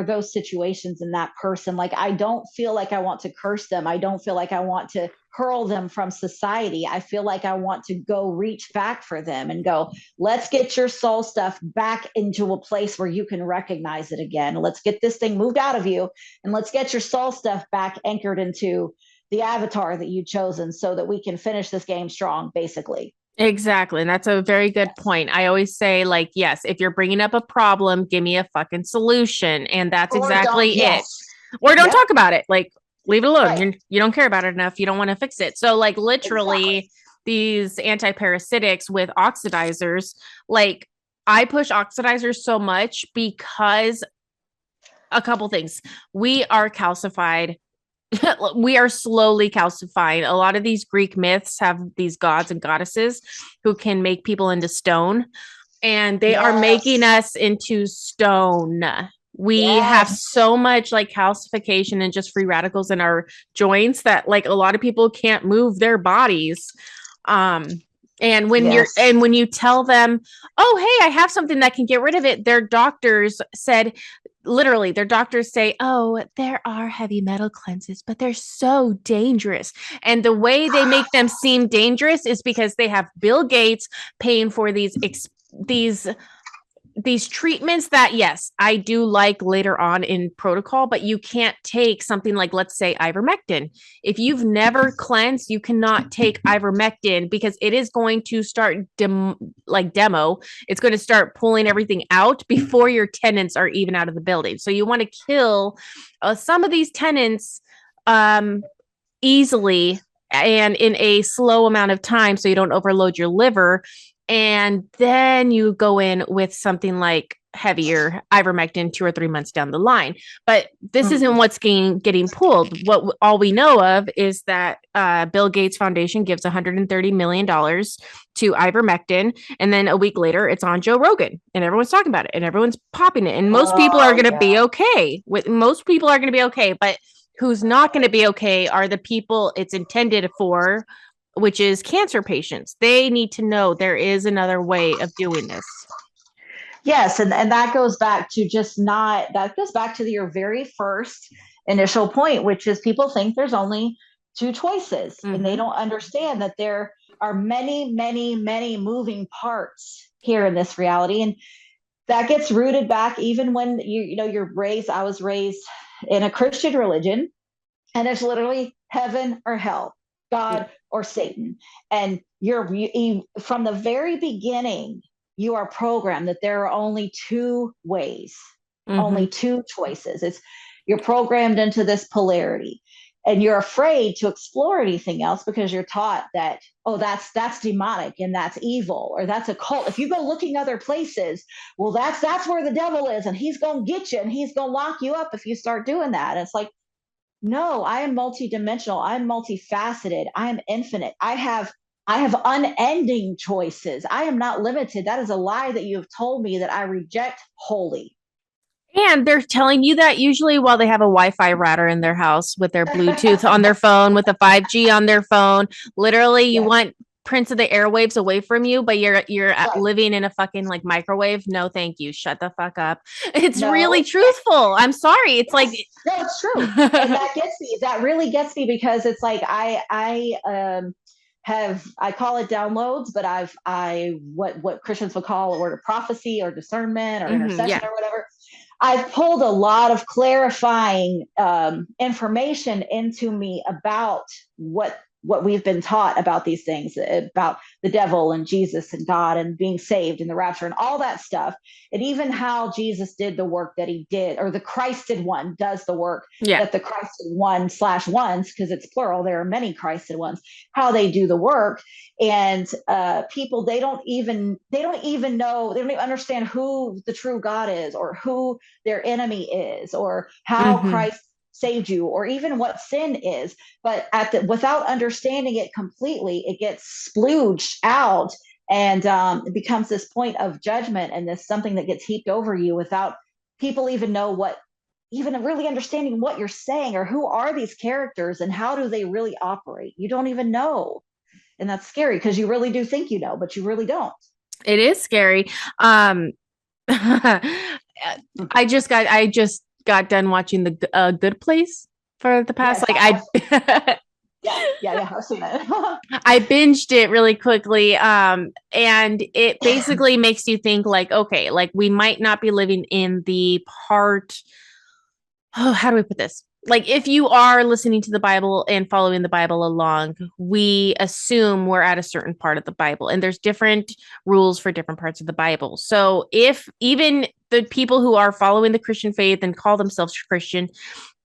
those situations and that person. Like, I don't feel like I want to curse them. I don't feel like I want to hurl them from society. I feel like I want to go reach back for them and go, let's get your soul stuff back into a place where you can recognize it again. Let's get this thing moved out of you, and let's get your soul stuff back anchored into the avatar that you've chosen, so that we can finish this game strong, basically. Exactly. And that's a very good point. I always say, like, yes, if you're bringing up a problem, give me a fucking solution. And that's exactly it. Or don't talk about it. Like, leave it alone. Right. You don't care about it enough. You don't want to fix it. So like literally these anti-parasitics with oxidizers, like I push oxidizers so much because a couple things. We are calcified. We are slowly calcifying. A lot of these Greek myths have these gods and goddesses who can make people into stone, and they are making us into stone. We have so much like calcification and just free radicals in our joints that like a lot of people can't move their bodies. And when when you tell them, oh, hey, I have something that can get rid of it, their doctors say, oh, there are heavy metal cleanses, but they're so dangerous. And the way they make them seem dangerous is because they have Bill Gates paying for these treatments that, yes, I do like later on in protocol, but you can't take something like, let's say, ivermectin. If you've never cleansed, you cannot take ivermectin because it is going to start demo. It's going to start pulling everything out before your tenants are even out of the building. So you want to kill some of these tenants easily and in a slow amount of time, so you don't overload your liver. And then you go in with something like heavier ivermectin 2 or 3 months down the line. But this isn't what's getting pulled. All we know of is that Bill Gates Foundation gives $130 million to ivermectin. And then a week later, it's on Joe Rogan and everyone's talking about it and everyone's popping it. And most people are going to be okay. But who's not going to be okay are the people it's intended for, which is cancer patients. They need to know there is another way of doing this. Yes. And that goes back to your very first initial point, which is people think there's only 2 choices and they don't understand that there are many, many, many moving parts here in this reality. And that gets rooted back even when you're raised. I was raised in a Christian religion, and it's literally heaven or hell. God or Satan. And from the very beginning, you are programmed that there are only two ways, only two choices. You're programmed into this polarity, and you're afraid to explore anything else because you're taught that, oh, that's demonic and that's evil, or that's a cult. If you go looking other places, well, that's where the devil is, and he's gonna get you and he's gonna lock you up if you start doing that. And it's like, no, I am multidimensional. I'm multifaceted. I am infinite. I have unending choices. I am not limited. That is a lie that you have told me that I reject wholly. And they're telling you that usually while they have a Wi-Fi router in their house with their Bluetooth on their phone, with a 5G on their phone. Literally, you want Prince of the airwaves away from you, but you're Right. living in a fucking like microwave. No, thank you. Shut the fuck up. It's No. really truthful. I'm sorry. It's like no, it's true, and that gets me. That really gets me because it's like I call it downloads, but what Christians would call a word of prophecy or discernment or intercession or whatever. I've pulled a lot of clarifying information into me about what we've been taught about these things, about the devil and Jesus and God and being saved and the rapture and all that stuff. And even how Jesus did the work that he did, or the Christed one does the work that the Christed one/ones, because it's plural, there are many Christed ones, how they do the work. And people, they don't even know, they don't even understand who the true God is, or who their enemy is, or how Christ saved you, or even what sin is. But without understanding it completely, it gets splooged out, and it becomes this point of judgment, and this something that gets heaped over you without people even really understanding what you're saying, or who are these characters and how do they really operate. You don't even know. And that's scary because you really do think you know, but you really don't. It is scary. I just got done watching the Good Place for the past yeah, I've seen it. I binged it really quickly. And it basically makes you think like, okay, like we might not be living in the part. Oh, how do we put this? Like if you are listening to the Bible and following the Bible along, we assume we're at a certain part of the Bible, and there's different rules for different parts of the Bible. So if even the people who are following the Christian faith and call themselves Christian,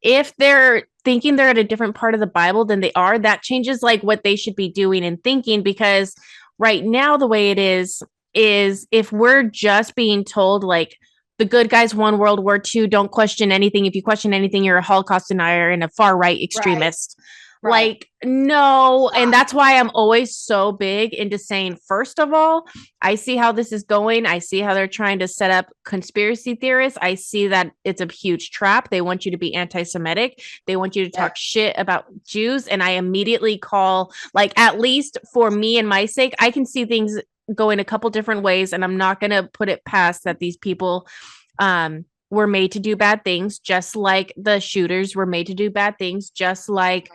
if they're thinking they're at a different part of the Bible than they are, that changes like what they should be doing and thinking. Because right now, the way it is if we're just being told like, the good guys won World War II. Don't question anything. If you question anything, you're a Holocaust denier and a far right extremist. Right. Like, no. And that's why I'm always so big into saying, first of all, I see how this is going. I see how they're trying to set up conspiracy theorists. I see that it's a huge trap. They want you to be anti-Semitic. They want you to talk shit about Jews. And I immediately call, like, at least for me and my sake, I can see things going a couple different ways, and I'm not going to put it past that these people were made to do bad things, just like the shooters were made to do bad things, just like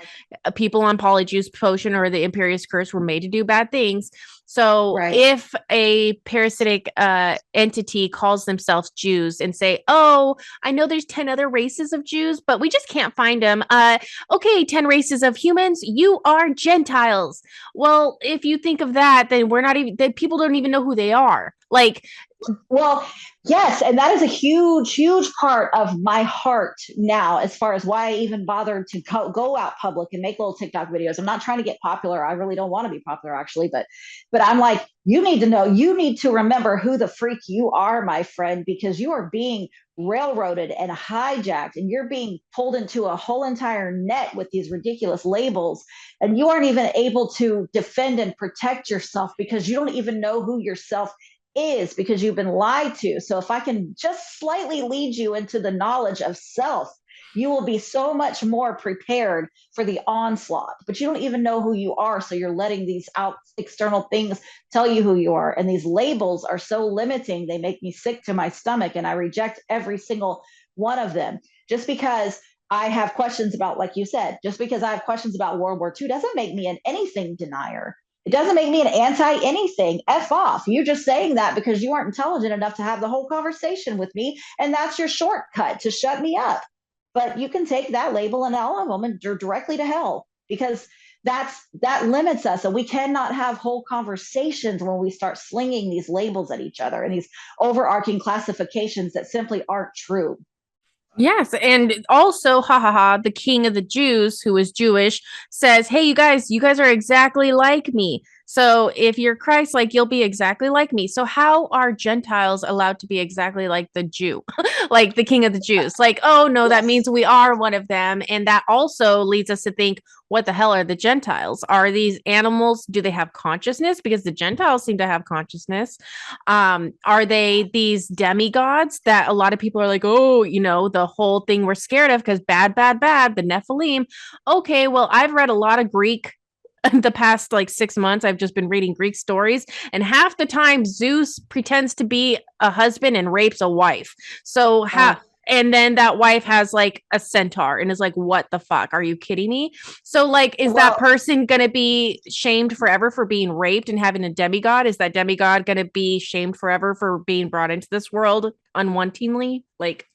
people on Polyjuice Potion or the Imperious Curse were made to do bad things. So if a parasitic entity calls themselves Jews and say, oh, I know there's 10 other races of Jews, but we just can't find them. Okay, 10 races of humans, you are Gentiles. Well, if you think of that, then then people don't even know who they are. Like, well, yes, and that is a huge, huge part of my heart now, as far as why I even bothered to go out public and make little TikTok videos. I'm not trying to get popular. I really don't want to be popular, actually, but I'm like, you need to know, you need to remember who the freak you are, my friend, because you are being railroaded and hijacked, and you're being pulled into a whole entire net with these ridiculous labels, and you aren't even able to defend and protect yourself because you don't even know who yourself is, because you've been lied to. So if I can just slightly lead you into the knowledge of self, you will be so much more prepared for the onslaught. But you don't even know who you are, so you're letting these external things tell you who you are. And these labels are so limiting, they make me sick to my stomach, and I reject every single one of them. Just because I have questions about, like you said, just because I have questions about World War II doesn't make me an anything denier. It doesn't make me an anti anything. F off. You're just saying that because you aren't intelligent enough to have the whole conversation with me. And that's your shortcut to shut me up. But you can take that label and all of them and directly to hell, because that limits us, and we cannot have whole conversations when we start slinging these labels at each other and these overarching classifications that simply aren't true. Yes, and also, ha ha ha, the king of the Jews, who is Jewish, says, "Hey, you guys are exactly like me. So if you're Christ, like you'll be exactly like me." So how are Gentiles allowed to be exactly like the Jew, like the king of the Jews? Like, oh no, that Yes. means we are one of them, and that also leads us to think, what the hell are the Gentiles? Are these animals? Do they have consciousness? Because the Gentiles seem to have consciousness. Are they these demigods that a lot of people are like, oh, the whole thing we're scared of because bad, bad, bad, the Nephilim? Okay, well, I've read a lot of Greek the past like 6 months. I've just been reading Greek stories, and half the time Zeus pretends to be a husband and rapes a wife. So how? And then that wife has like a centaur and is like, what the fuck? Are you kidding me? So, like, is that person going to be shamed forever for being raped and having a demigod? Is that demigod going to be shamed forever for being brought into this world unwantingly? Like,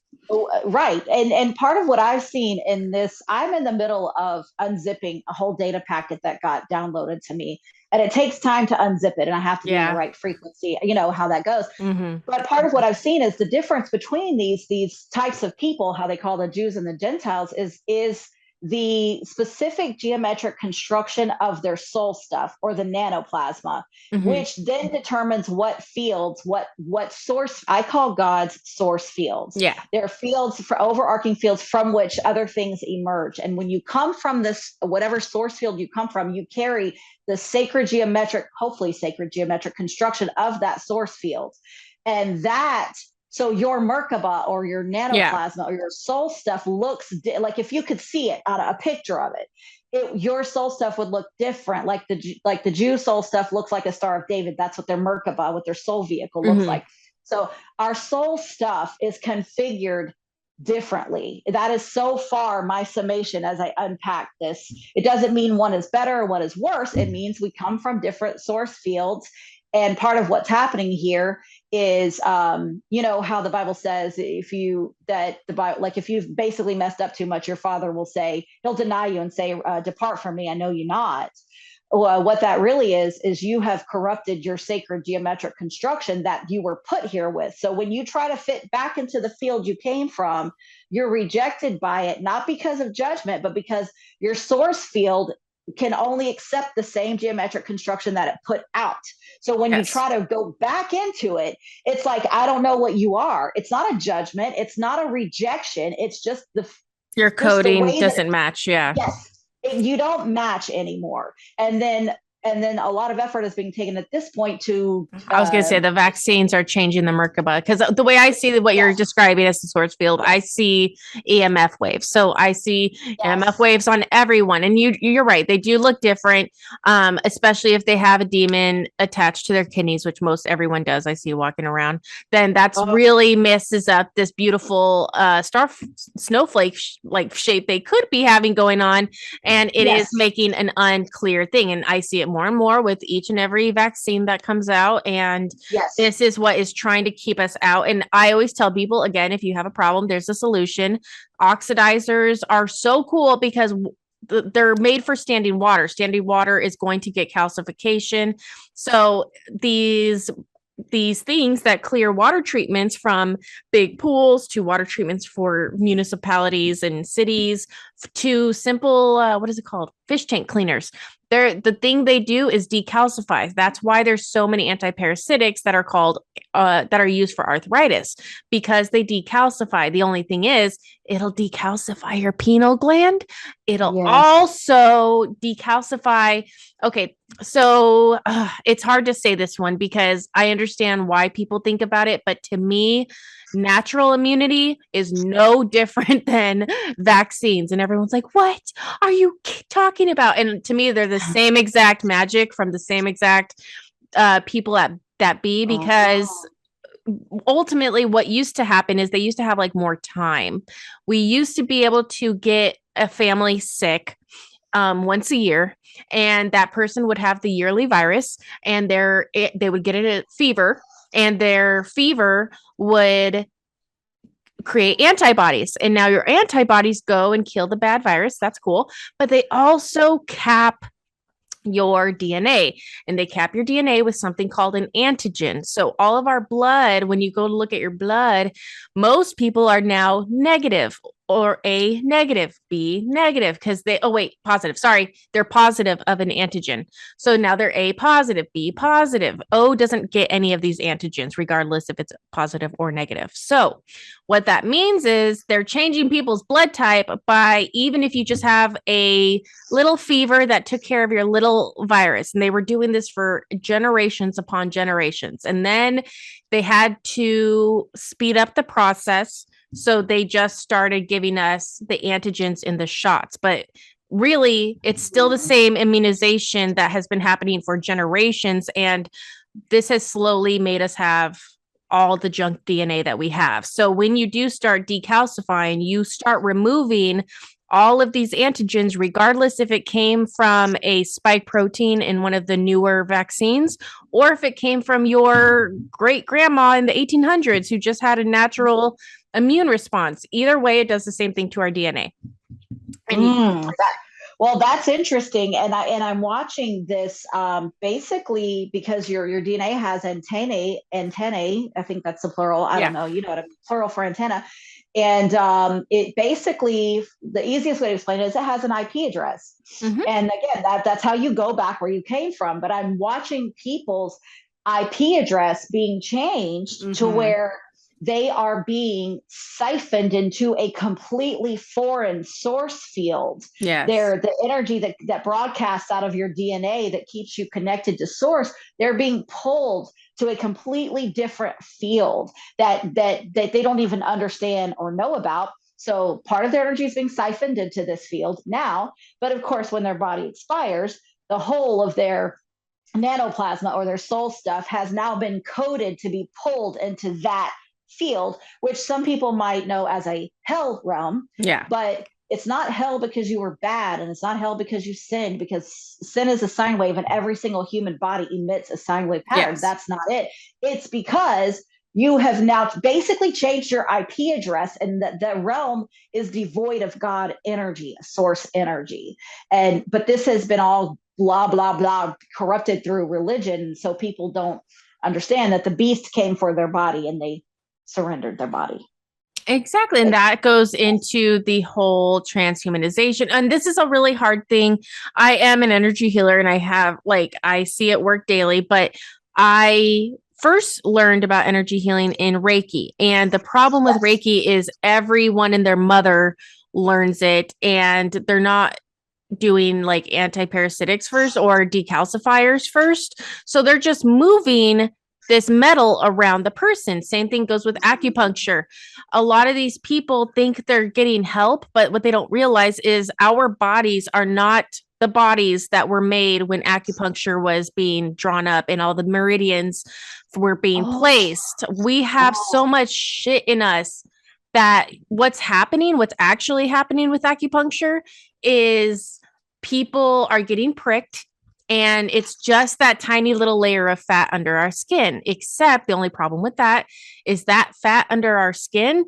Right. And part of what I've seen in this, I'm in the middle of unzipping a whole data packet that got downloaded to me. And it takes time to unzip it, and I have to be in the right frequency, how that goes. Mm-hmm. But part of what I've seen is the difference between these types of people, how they call the Jews and the Gentiles, is the specific geometric construction of their soul stuff, or the nanoplasma, Mm-hmm. which then determines what fields, what source. I call God's source fields. Yeah. They're fields, for overarching fields from which other things emerge. And when you come from this, whatever source field you come from, you carry the hopefully sacred geometric construction of that source field. And so your Merkaba or your nanoplasma or your soul stuff looks like, if you could see it on a picture of it, your soul stuff would look different. Like the Jew soul stuff looks like a Star of David. That's what their Merkaba, what their soul vehicle looks like. So our soul stuff is configured differently. That is so far my summation as I unpack this. It doesn't mean one is better or one is worse. It means we come from different source fields. And part of what's happening here is, how the Bible says, if you've basically messed up too much, your father will say, he'll deny you and say, depart from me, I know you not. Well, what that really is you have corrupted your sacred geometric construction that you were put here with. So when you try to fit back into the field you came from, you're rejected by it, not because of judgment, but because your source field can only accept the same geometric construction that it put out. So when you try to go back into it, it's like, I don't know what you are. It's not a judgment. It's not a rejection. It's just your coding doesn't match. Yeah. Yes. You don't match anymore. And then a lot of effort is being taken at this point to I was going to say the vaccines are changing the Merkaba, because the way I see what you're describing as the source field, I see EMF waves. So I see EMF waves on everyone, and you're right, they do look different, especially if they have a demon attached to their kidneys, which most everyone does. I see walking around. Then that's really messes up this beautiful snowflake like shape they could be having going on, and it is making an unclear thing. And I see it more and more with each and every vaccine that comes out. And this is what is trying to keep us out. And I always tell people, again, if you have a problem, there's a solution. Oxidizers are so cool because they're made for standing water. Standing water is going to get calcification. So these things that clear water treatments, from big pools to water treatments for municipalities and cities to simple, what is it called? Fish tank cleaners. The thing they do is decalcify. That's why there's so many antiparasitics that are called that are used for arthritis, because they decalcify. The only thing is, it'll decalcify your pineal gland. It'll also decalcify. Okay, so it's hard to say this one because I understand why people think about it, but to me, natural immunity is no different than vaccines. And everyone's like, what are you talking about? And to me, they're the same exact magic from the same exact people at that be, because ultimately what used to happen is they used to have like more time. We used to be able to get a family sick once a year, and that person would have the yearly virus, and they would get a fever, and their fever would create antibodies. And now your antibodies go and kill the bad virus. That's cool. But they also cap your DNA, and they cap your DNA with something called an antigen. So all of our blood, when you go to look at your blood, most people are now negative or A negative, B negative, because positive. Sorry, they're positive of an antigen. So now they're A positive, B positive. O doesn't get any of these antigens, regardless if it's positive or negative. So what that means is they're changing people's blood type by, even if you just have a little fever that took care of your little virus. And they were doing this for generations upon generations. And then they had to speed up the process. So they just started giving us the antigens in the shots. But really, it's still the same immunization that has been happening for generations. And this has slowly made us have all the junk DNA that we have. So when you do start decalcifying, you start removing all of these antigens, regardless if it came from a spike protein in one of the newer vaccines, or if it came from your great grandma in the 1800s who just had a natural immune response. Either way, it does the same thing to our DNA. Well, that's interesting, and I'm watching this basically because your DNA has antennae. I think that's the plural. I don't know. You know what a plural for antenna. And it basically, the easiest way to explain it is it has an IP address. Mm-hmm. And again, that's how you go back where you came from. But I'm watching people's IP address being changed to where they are being siphoned into a completely foreign source field. Yes. They're the energy that broadcasts out of your DNA that keeps you connected to source. They're being pulled to a completely different field that they don't even understand or know about. So part of their energy is being siphoned into this field now. But of course, when their body expires, the whole of their nanoplasma or their soul stuff has now been coded to be pulled into that field, which some people might know as a hell realm. Yeah. But it's not hell because you were bad, and it's not hell because you sinned, because sin is a sine wave and every single human body emits a sine wave pattern. Yes. That's not it. It's because you have now basically changed your IP address, and the realm is devoid of God energy, source energy. But this has been all blah, blah, blah, corrupted through religion. So people don't understand that the beast came for their body and they surrendered their body. Exactly. And that goes into the whole transhumanization. And this is a really hard thing. I am an energy healer and I see it work daily, but I first learned about energy healing in Reiki. And the problem with Reiki is everyone and their mother learns it, and they're not doing like anti-parasitics first or decalcifiers first. So they're just moving this metal around the person. Same thing goes with acupuncture. A lot of these people think they're getting help, but what they don't realize is our bodies are not the bodies that were made when acupuncture was being drawn up and all the meridians were being placed. We have so much shit in us that what's actually happening with acupuncture is people are getting pricked. And it's just that tiny little layer of fat under our skin, except the only problem with that is that fat under our skin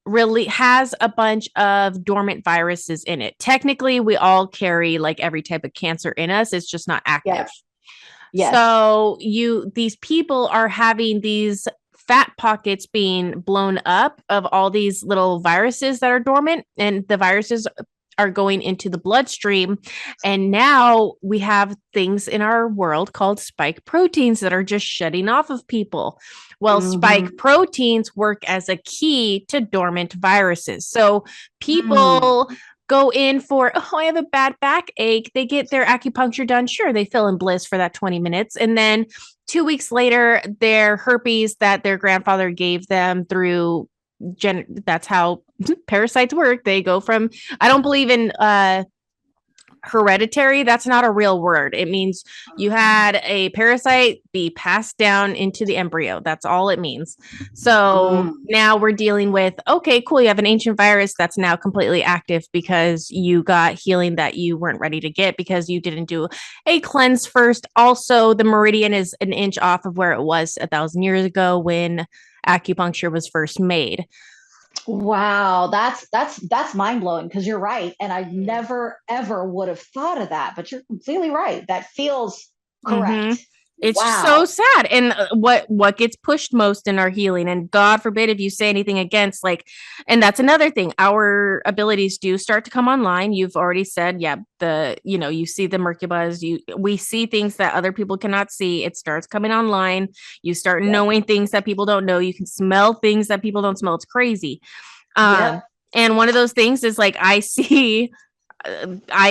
really has a bunch of dormant viruses in it. Technically, we all carry like every type of cancer in us. It's just not active. Yes. So these people are having these fat pockets being blown up of all these little viruses that are dormant, and the viruses are going into the bloodstream. And now we have things in our world called spike proteins that are just shedding off of people. Well, spike proteins work as a key to dormant viruses. So people go in for, I have a bad backache. They get their acupuncture done. Sure, they feel in bliss for that 20 minutes. And then 2 weeks later, their herpes that their grandfather gave them through that's how parasites work. They go from, I don't believe in hereditary. That's not a real word. It means you had a parasite be passed down into the embryo. That's all it means. So now we're dealing with, okay, cool. You have an ancient virus that's now completely active because you got healing that you weren't ready to get because you didn't do a cleanse first. Also, the meridian is an inch off of where it was 1,000 years ago when acupuncture was first made. Wow, that's mind blowing because you're right, and I never ever would have thought of that. But you're completely right. That feels Mm-hmm. correct. It's just so Wow. sad. And what gets pushed most in our healing, and God forbid if you say anything against, like, and that's another thing. Our abilities do start to come online. You've already said, yeah, you see the merkabas, we see things that other people cannot see. It starts coming online. You start Yep. knowing things that people don't know. You can smell things that people don't smell. It's crazy. Yep. And one of those things is like I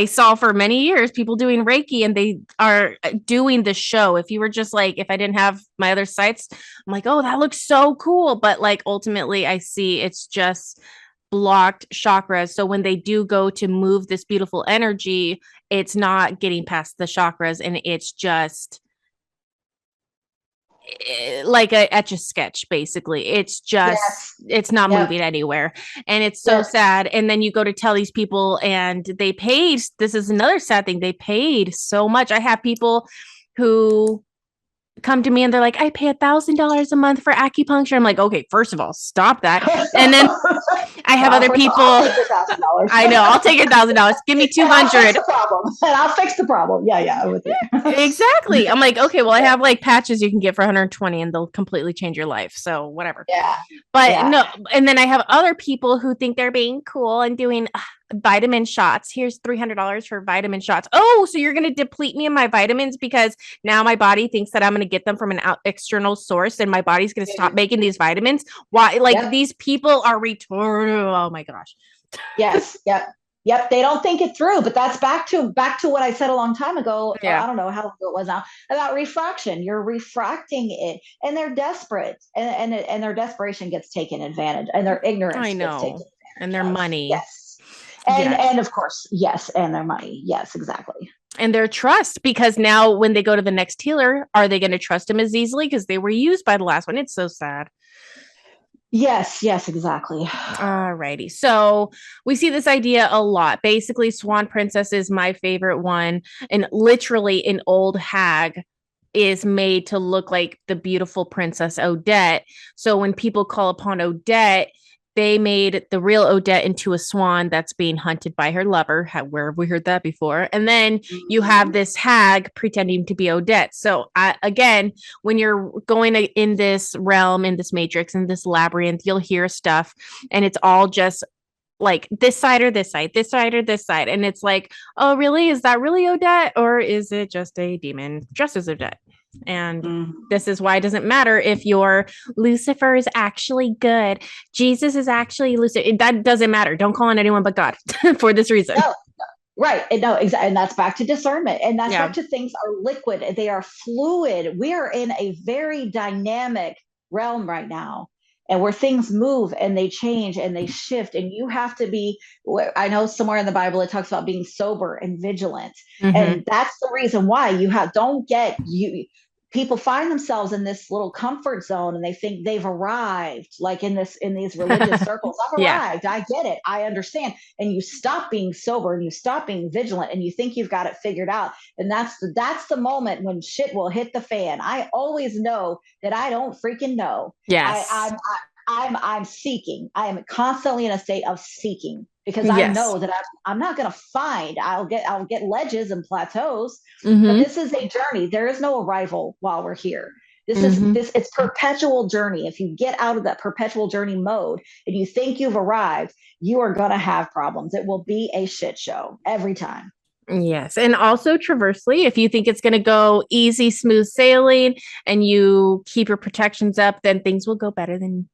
saw for many years people doing Reiki and they are doing the show. If you were just like, if I didn't have my other sites, I'm like, oh, that looks so cool. But like ultimately, I see it's just blocked chakras. So when they do go to move this beautiful energy, it's not getting past the chakras and it's just like a etch a sketch basically. Yes. It's not Yep. moving anywhere, and it's so Yep. sad. And then you go to tell these people and they paid, this is another sad thing, they paid so much. I have people who come to me and they're like, I pay $1,000 a month for acupuncture. I'm like, okay, first of all, stop that. And then I have Well, other first of all, I'll people. take your $1,000. I know, I'll take $1,000, give me And I'll fix 200. the problem. And I'll fix the problem. Yeah, yeah, I'm with you. Exactly. I'm like, okay, well, I have like patches you can get for 120 and they'll completely change your life. So whatever. Yeah, But yeah. no, and then I have other people who think they're being cool and doing vitamin shots. Here's $300 for vitamin shots. Oh, so you're going to deplete me of my vitamins because now my body thinks that I'm going to get them from an external source and my body's going to stop making these vitamins. Why? Like Yep. these people are retarded. Oh my gosh. Yes. Yep. Yep. They don't think it through, but that's back to what I said a long time ago, or Yeah, I don't know how long ago it was now, about refraction. You're refracting it, and they're desperate, and their desperation gets taken advantage, and their I ignorance gets taken know. And their advantage of. money. Yes. And Yes. and of course, yes, and their money. Yes, exactly. And their trust, because now when they go to the next healer, are they going to trust him as easily because they were used by the last one? It's so sad. Yes, yes, exactly. Alrighty. So we see this idea a lot. Basically, Swan Princess is my favorite one. And literally, an old hag is made to look like the beautiful Princess Odette. So when people call upon Odette, they made the real Odette into a swan that's being hunted by her lover. Where have we heard that before? And then you have Mhm. this hag pretending to be Odette. So again, when you're going in this realm, in this matrix, in this labyrinth, you'll hear stuff and it's all just like this side or this side, this side or this side. And it's like, oh, really? Is that really Odette? Or is it just a demon dressed as Odette? And Mhm. this is why it doesn't matter if your Lucifer is actually good. Jesus is actually Lucifer. That doesn't matter. Don't call on anyone but God for this reason. No, right. And no, exactly. And that's back to discernment. And that's Yeah. back to things are liquid. They are fluid. We are in a very dynamic realm right now. And where things move and they change and they shift. And you have to be, I know somewhere in the Bible it talks about being sober and vigilant. Mm-hmm. And that's the reason why don't get you. People find themselves in this little comfort zone and they think they've arrived, like in these religious circles. I've Yeah. arrived. I get it. I understand. And you stop being sober and you stop being vigilant and you think you've got it figured out. And that's the moment when shit will hit the fan. I always know that I don't freaking know. I, Yes. I'm I'm seeking. I am constantly in a state of seeking because I Yes. know that I'm not going to find. I'll get ledges and plateaus, but Mm-hmm. this is a journey. There is no arrival while we're here. This is Mm-hmm. this it's perpetual journey. If you get out of that perpetual journey mode and you think you've arrived, you are going to have problems. It will be a shit show every time. Yes. And also traversely, if you think it's going to go easy, smooth sailing and you keep your protections up, then things will go better than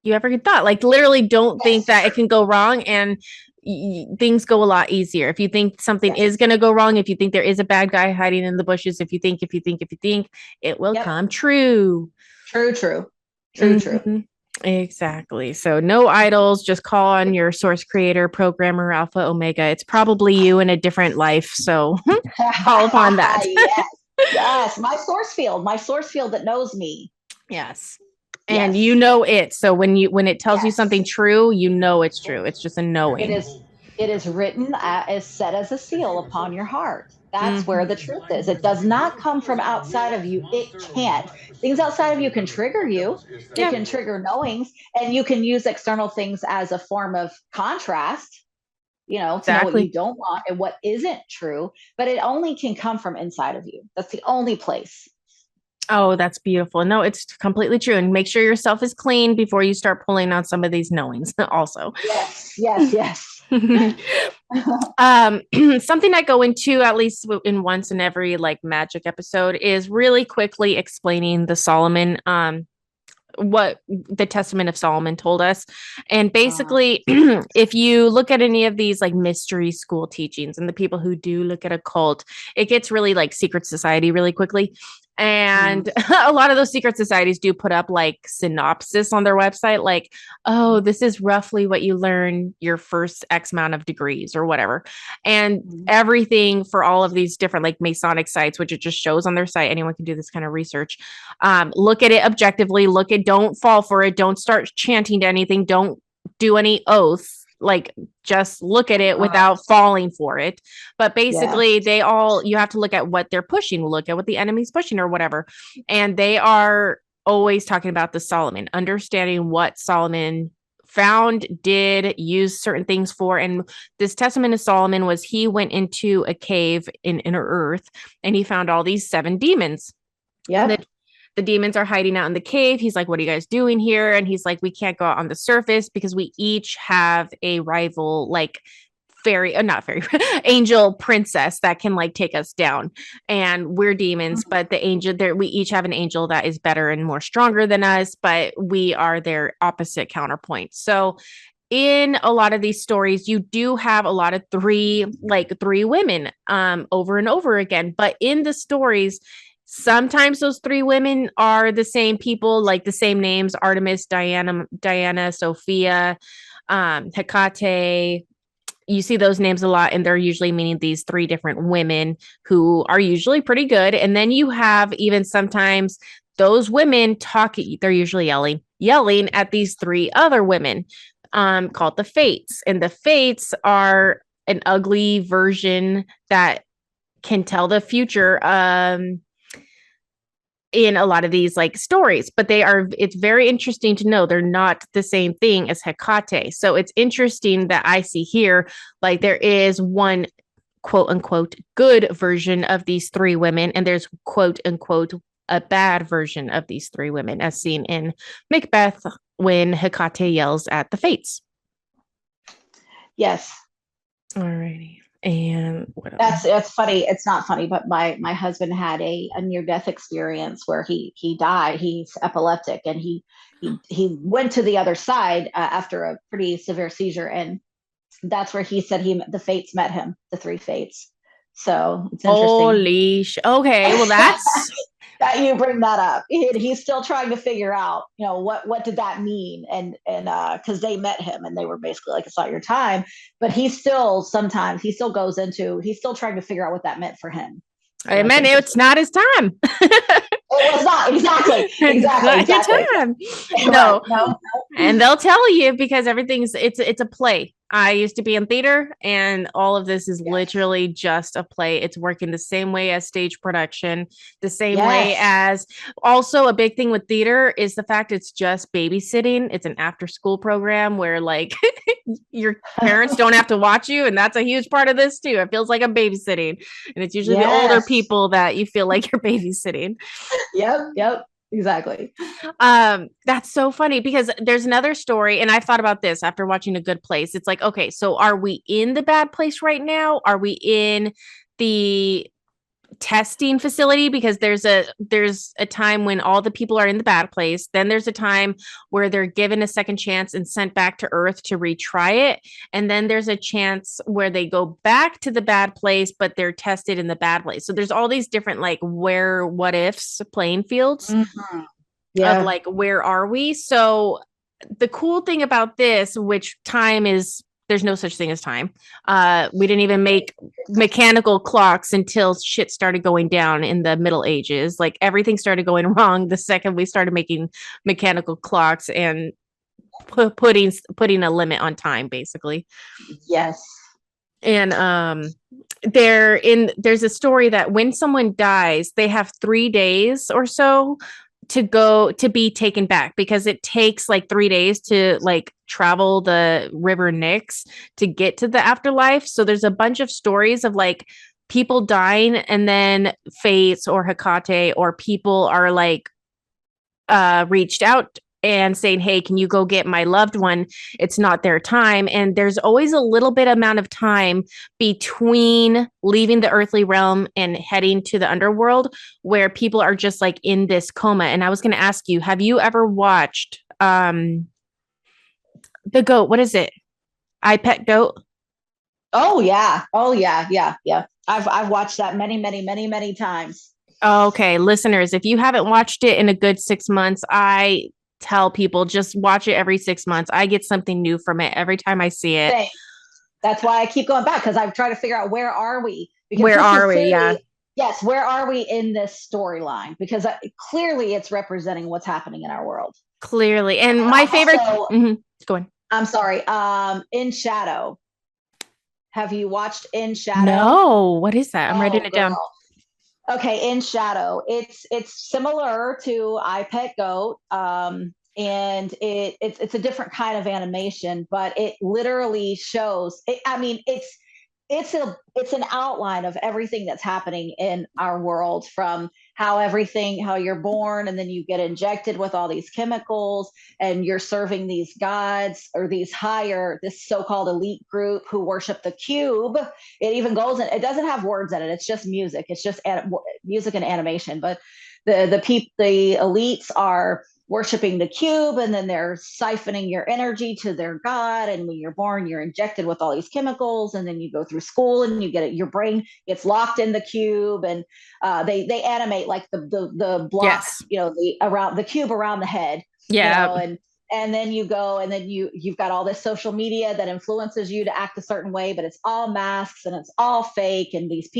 you ever thought. Like literally don't think Yes. that it can go wrong and things go a lot easier. If you think something Yes. is going to go wrong, if you think there is a bad guy hiding in the bushes, if you think, it will Yep. come true. True, true. True, true. Mhm. Exactly. So no idols, just call on your source creator, programmer, alpha, omega. It's probably you in a different life. So call upon that. Yes. Yes. My source field that knows me. Yes. And you Yes. know it. So when it tells you something Yes. true, you know it's true. It's just a It knowing. is it is written as set as a seal upon your heart. That's where the truth is. It does not come from outside of you. It can't. Things outside of you can trigger you. It Yeah. can trigger knowings, and you can use external things as a form of contrast, to know what you Exactly. don't want and what isn't true. But it only can come from inside of you. That's the only place. Oh, that's beautiful. No, it's completely true. And make sure your self is clean before you start pulling on some of these knowings also. Yes, yes, yes. Something I go into at least in once in every like magic episode is really quickly explaining the Solomon, what the Testament of Solomon told us. And basically, if you look at any of these like mystery school teachings and the people who do look at occult, it gets really like secret society really quickly. And a lot of those secret societies do put up like synopsis on their website, like, oh, this is roughly what you learn your first X amount of degrees or whatever. And everything for all of these different like Masonic sites, which it just shows on their site, anyone can do this kind of research. Look at it objectively, don't fall for it. Don't start chanting to anything. Don't do any oaths. Like just look at it without falling for it. But basically you have to look at what they're pushing, look at what the enemy's pushing or whatever. And they are always talking about the Solomon, understanding what Solomon found, did, use certain things for. And this Testament of Solomon was he went into a cave in inner earth and he found all these 7 demons. Yeah. The demons are hiding out in the cave. He's like, what are you guys doing here? And he's like, we can't go out on the surface because we each have a rival, like not fairy, angel princess that can like take us down. And we're demons, but the angel there, we each have an angel that is better and more stronger than us, but we are their opposite counterpoint. So in a lot of these stories, you do have a lot of three women over and over again. But in the stories, sometimes those 3 women are the same people, like the same names: Artemis, Diana, Sophia, Hecate. You see those names a lot, and they're usually meaning these 3 different women who are usually pretty good. And then you have even sometimes those women talking, they're usually yelling at these 3 other women, called the Fates. And the Fates are an ugly version that can tell the future, in a lot of these like stories, but it's very interesting to know they're not the same thing as Hecate. So it's interesting that I see here, like there is one quote unquote good version of these 3 women, and there's quote unquote a bad version of these 3 women, as seen in Macbeth when Hecate yells at the Fates. Yes. Alrighty. And what else? That's funny. It's not funny, but my husband had a near death experience where he died. He's epileptic, and he went to the other side after a pretty severe seizure, and that's where he said the Fates met him, the 3 Fates. So it's interesting. Okay, well that's that you bring that up. He's still trying to figure out, what did that mean, and because they met him and they were basically like, it's not your time, but he's still goes into, he's still trying to figure out what that meant for him. I meant it's not his time. It was not exactly. Time. No. And they'll tell you because everything's it's a play. I used to be in theater, and all of this is literally just a play. It's working the same way as stage production, the same way as, also a big thing with theater is the fact it's just babysitting. It's an after school program where like your parents don't have to watch you, and that's a huge part of this too. It feels like I'm babysitting, and it's usually the older people that you feel like you're babysitting. Yep. Exactly. That's so funny because there's another story, and I thought about this after watching A Good Place. It's like, okay, so are we in the bad place right now? Are we in the testing facility? Because there's a time when all the people are in the bad place, then there's a time where they're given a second chance and sent back to Earth to retry it, and then there's a chance where they go back to the bad place but they're tested in the bad place. So there's all these different like what ifs playing fields of like, where are we? So the cool thing about this, which time is, there's no such thing as time. We didn't even make mechanical clocks until shit started going down in the Middle Ages. Like everything started going wrong the second we started making mechanical clocks and putting a limit on time, basically. Yes. And there's a story that when someone dies, they have 3 days or so to be taken back, because it takes like 3 days to like travel the river Styx to get to the afterlife. So there's a bunch of stories of like people dying, and then fates or Hecate or people are like reached out and saying, hey, can you go get my loved one? It's not their time. And there's always a little bit amount of time between leaving the earthly realm and heading to the underworld where people are just like in this coma. And I was going to ask you, have you ever watched the goat? What is it? I Pet Goat? Oh yeah. Oh yeah. Yeah. Yeah. I've watched that many times. Okay, listeners, if you haven't watched it in a good 6 months, I tell people just watch it every 6 months. I get something new from it every time I see it. Same. That's why I keep going back, because I'm trying to figure out where are we? Because Where this is are we? clearly, Yeah, yes, where are we in this storyline? Because clearly it's representing what's happening in our world. clearly. And And my favorite. also, Go on. I'm sorry, In Shadow. Have you watched In Shadow? No, what is that? I'm writing Oh, it down. girl. Okay, In Shadow. It's similar to I Pet Goat. And it's a different kind of animation, but it literally shows it, I mean, it's an outline of everything that's happening in our world, from how you're born and then you get injected with all these chemicals and you're serving these gods or this so-called elite group who worship the cube. It even goes in, it doesn't have words in it, it's just music, it's just music and animation, but the elites are worshiping the cube, and then they're siphoning your energy to their god, and when you're born you're injected with all these chemicals, and then you go through school and you get it, your brain gets locked in the cube, and they animate like the block, Yes. the around the cube around the head, Yeah. and then you go, and then you've got all this social media that influences you to act a certain way, but it's all masks and it's all fake, and these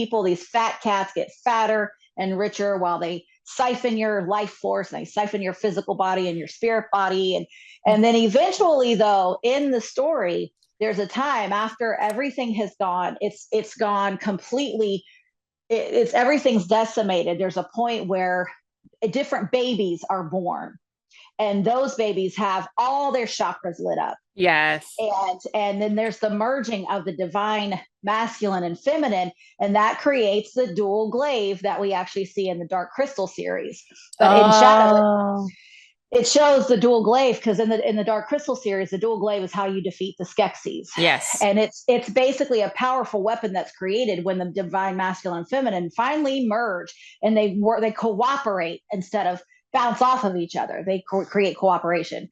fat cats get fatter and richer while they siphon your life force, and they siphon your physical body and your spirit body, and then eventually, though, in the story, there's a time after everything has gone, it's gone completely, it's everything's decimated. There's a point where different babies are born, and those babies have all their chakras lit up. Yes. And then there's the merging of the divine masculine and feminine, and that creates the dual glaive that we actually see in the Dark Crystal series. But in Shadow, it shows the dual glaive, because in the Dark Crystal series, the dual glaive is how you defeat the Skeksis. Yes. And it's basically a powerful weapon that's created when the divine masculine and feminine finally merge, and they cooperate instead of bounce off of each other. They create cooperation.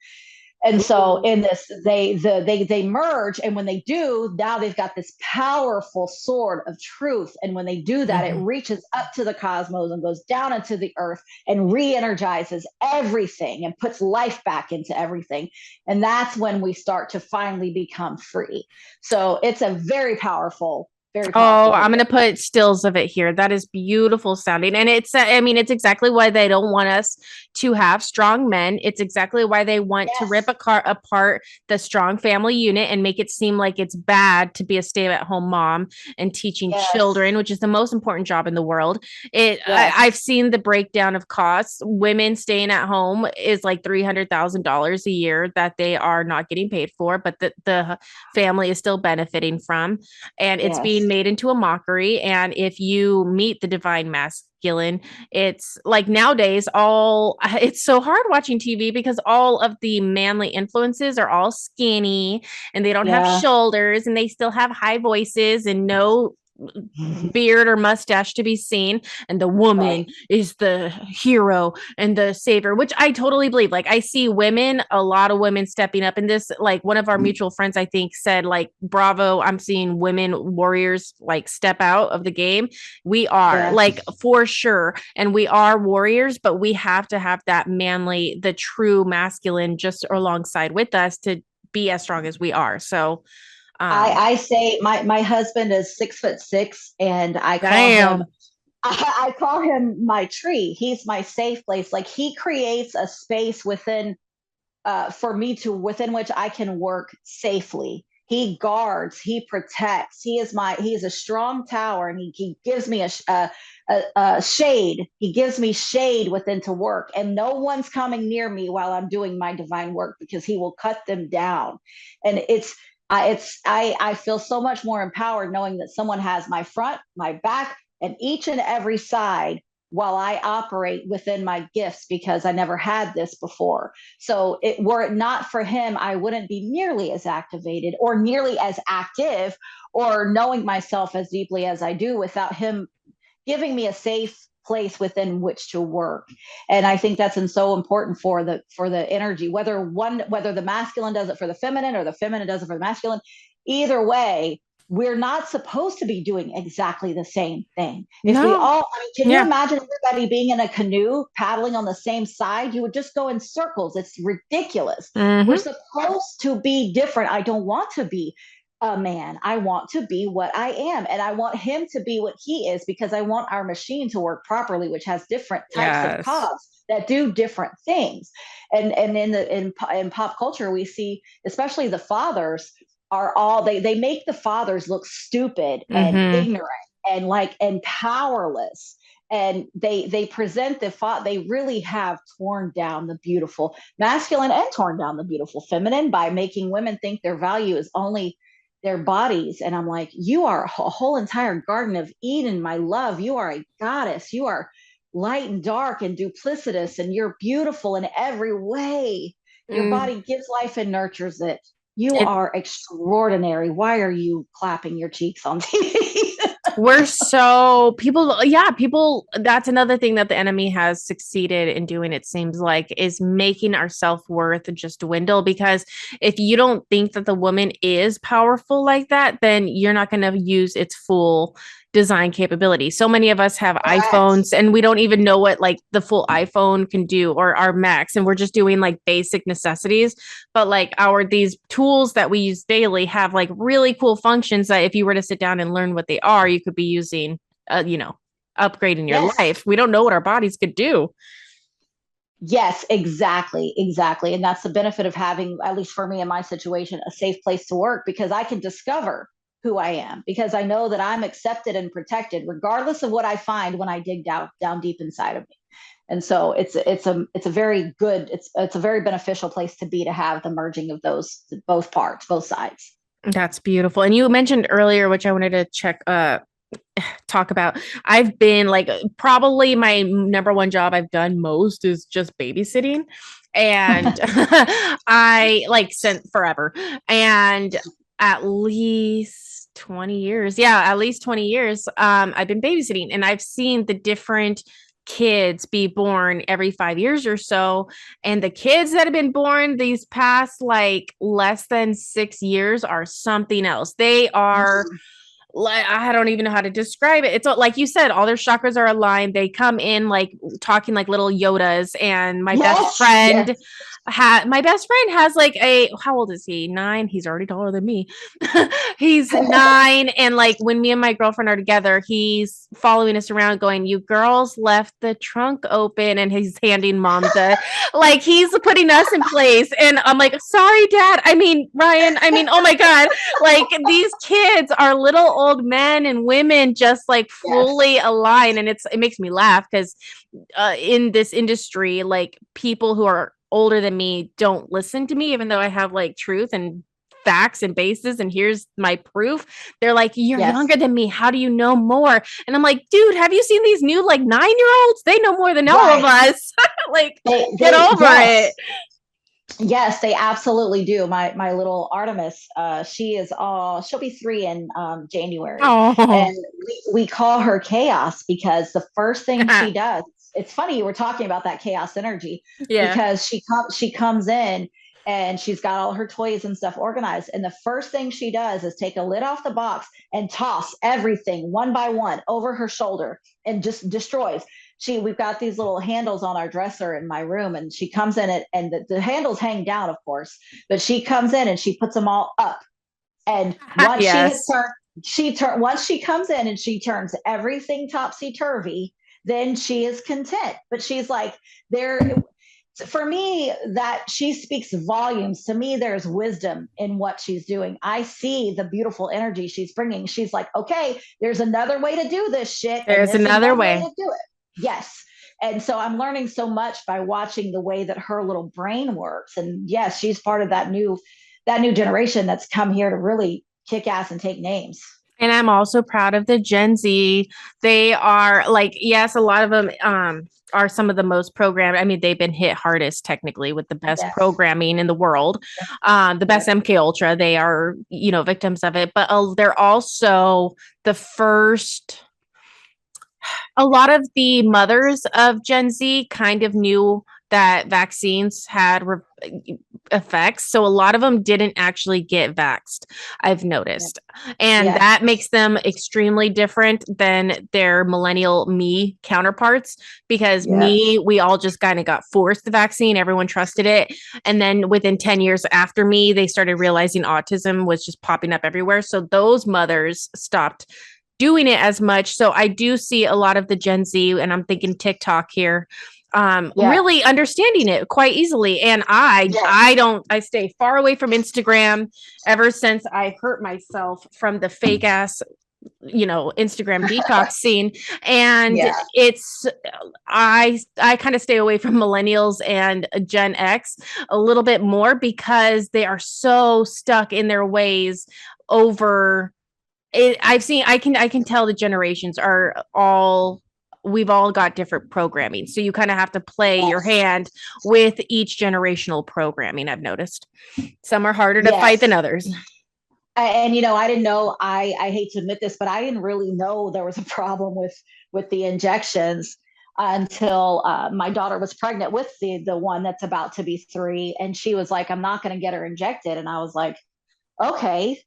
And so in this, they merge, and when they do, now they've got this powerful sword of truth. And when they do that, it reaches up to the cosmos and goes down into the earth and re-energizes everything and puts life back into everything. And that's when we start to finally become free. So it's a very powerful. Oh, I'm going to put stills of it here. That is beautiful sounding. And it's exactly why they don't want us to have strong men. It's exactly why they want to rip apart the strong family unit and make it seem like it's bad to be a stay-at-home mom and teaching children, which is the most important job in the world. I've seen the breakdown of costs. Women staying at home is like $300,000 a year that they are not getting paid for, but the family is still benefiting from. And it's being made into a mockery. And if you meet the divine masculine, it's like nowadays it's so hard watching TV because all of the manly influences are all skinny and they don't have shoulders, and they still have high voices and no beard or mustache to be seen, and the woman is the hero and the savior, which I totally believe. Like, I see a lot of women stepping up in this. Like, one of our mutual friends, I think, said, like, bravo, I'm seeing women warriors like step out of the game. We are like, for sure, and we are warriors, but we have to have that manly, the true masculine just alongside with us to be as strong as we are. So I say my husband is 6'6", and I call him my tree. He's my safe place. Like, he creates a space within for me within which I can work safely. He guards, he protects. He is a strong tower, and he gives me a shade. He gives me shade within to work, and no one's coming near me while I'm doing my divine work, because he will cut them down. And I feel so much more empowered knowing that someone has my front, my back, and each and every side while I operate within my gifts, because I never had this before. So were it not for him, I wouldn't be nearly as activated or nearly as active or knowing myself as deeply as I do without him giving me a safe place within which to work. And I think that's so important for the energy, whether the masculine does it for the feminine or the feminine does it for the masculine. Either way, we're not supposed to be doing exactly the same thing. If we No. all, I mean, can you Yeah. imagine everybody being in a canoe paddling on the same side? You would just go in circles. It's ridiculous. Mhm. We're supposed to be different. I don't want to be a man. I want to be what I am, and I want him to be what he is, because I want our machine to work properly, which has different types of Yes. cogs that do different things. And in pop culture, we see, especially the fathers are all, they make the fathers look stupid and Mhm. ignorant and powerless. And they present they really have torn down the beautiful masculine and torn down the beautiful feminine by making women think their value is only their bodies. And I'm like, you are a whole entire Garden of Eden, my love. You are a goddess. You are light and dark and duplicitous, and you're beautiful in every way. Your Mm. body gives life and nurtures it. You And are extraordinary. Why are you clapping your cheeks on TV? we're so people, that's another thing that the enemy has succeeded in doing, it seems like, is making our self-worth just dwindle. Because if you don't think that the woman is powerful like that, then you're not going to use its full design capability. So many of us have Correct. iPhones and we don't even know what like the full iPhone can do, or our Macs, and we're just doing like basic necessities. But like these tools that we use daily have like really cool functions that if you were to sit down and learn what they are, you could be using, upgrading your Yes. life. We don't know what our bodies could do. Yes, exactly. Exactly. And that's the benefit of having, at least for me in my situation, a safe place to work, because I can discover who I am, because I know that I'm accepted and protected regardless of what I find when I dig down deep inside of me. And so it's a very good, it's a very beneficial place to be, to have the merging of those both parts, both sides. That's beautiful. And you mentioned earlier, which I wanted to talk about. I've been like, probably my number one job I've done most is just babysitting. And I like sent forever. And at least 20 years. Yeah, at least 20 years. I've been babysitting, and I've seen the different kids be born every 5 years or so. And the kids that have been born these past like less than 6 years are something else. They are like, I don't even know how to describe it. It's like you said, all their chakras are aligned. They come in like talking like little Yodas. And Yes, yes. my best friend has like how old is he? 9. He's already taller than me. He's 9. And like when me and my girlfriend are together, he's following us around going, "You girls left the trunk open," and he's handing mom the, like, he's putting us in place. And I'm like, "Sorry, Dad. I mean, Ryan. I mean, oh my God." Like, these kids are little old men and women just like Yes. fully aligned. And it makes me laugh because in this industry, like, people who are older than me don't listen to me, even though I have like truth and facts and bases and here's my proof. They're like, "You're Yes. younger than me. How do you know more?" And I'm like, "Dude, have you seen these new like 9-year-olds? They know more than all of Right. us." Like, get They over yes. it. Yes, they absolutely do. My little Artemis, she'll be 3 in January, Oh. and we call her Chaos, because the first thing she does. It's funny you were talking about that chaos energy, Yeah. because she comes in and she's got all her toys and stuff organized, and the first thing she does is take a lid off the box and toss everything one by one over her shoulder and just destroys. We've got these little handles on our dresser in my room, and she comes in it, and the handles hang down, of course, but she comes in and she puts them all up. And once she has Yes. turned, once she comes in and she turns everything topsy turvy, then she is content. But she's like, there. for me, that she speaks volumes. To me, there's wisdom in what she's doing. I see the beautiful energy she's bringing. She's like, okay, there's another way to do this shit, and There's this is another one way way. to do it. Yes. And so I'm learning so much by watching the way that her little brain works. And yes, she's part of that new generation that's come here to really kick ass and take names. And I'm also proud of the Gen Z. They are like, yes, a lot of them are some of the most programmed. I mean, they've been hit hardest technically with the best Yes. programming in the world, the best Yep. MK Ultra. They are, victims of it, but they're also the first. A lot of the mothers of Gen Z kind of knew that vaccines had effects. So a lot of them didn't actually get vaxxed, I've noticed. And Yes. that makes them extremely different than their millennial me counterparts because Yes. we all just kind of got forced the vaccine. Everyone trusted it. And then within 10 years after me, they started realizing autism was just popping up everywhere. So those mothers stopped doing it as much. So I do see a lot of the Gen Z, and I'm thinking TikTok here, Yeah. really understanding it quite easily. And Yes. I stay far away from Instagram ever since I hurt myself from the fake ass, Instagram detox scene. And Yeah. I kind of stay away from millennials and Gen X a little bit more because they are so stuck in their ways over it. I can tell the generations are all, we've all got different programming. So you kind of have to play your Yes. hand with each generational programming. I've noticed some are harder to fight Yes. than others. And I didn't know. I hate to admit this, but I didn't really know there was a problem with the injections until my daughter was pregnant with the one that's about to be 3, and she was like, "I'm not going to get her injected," and I was like, "Okay."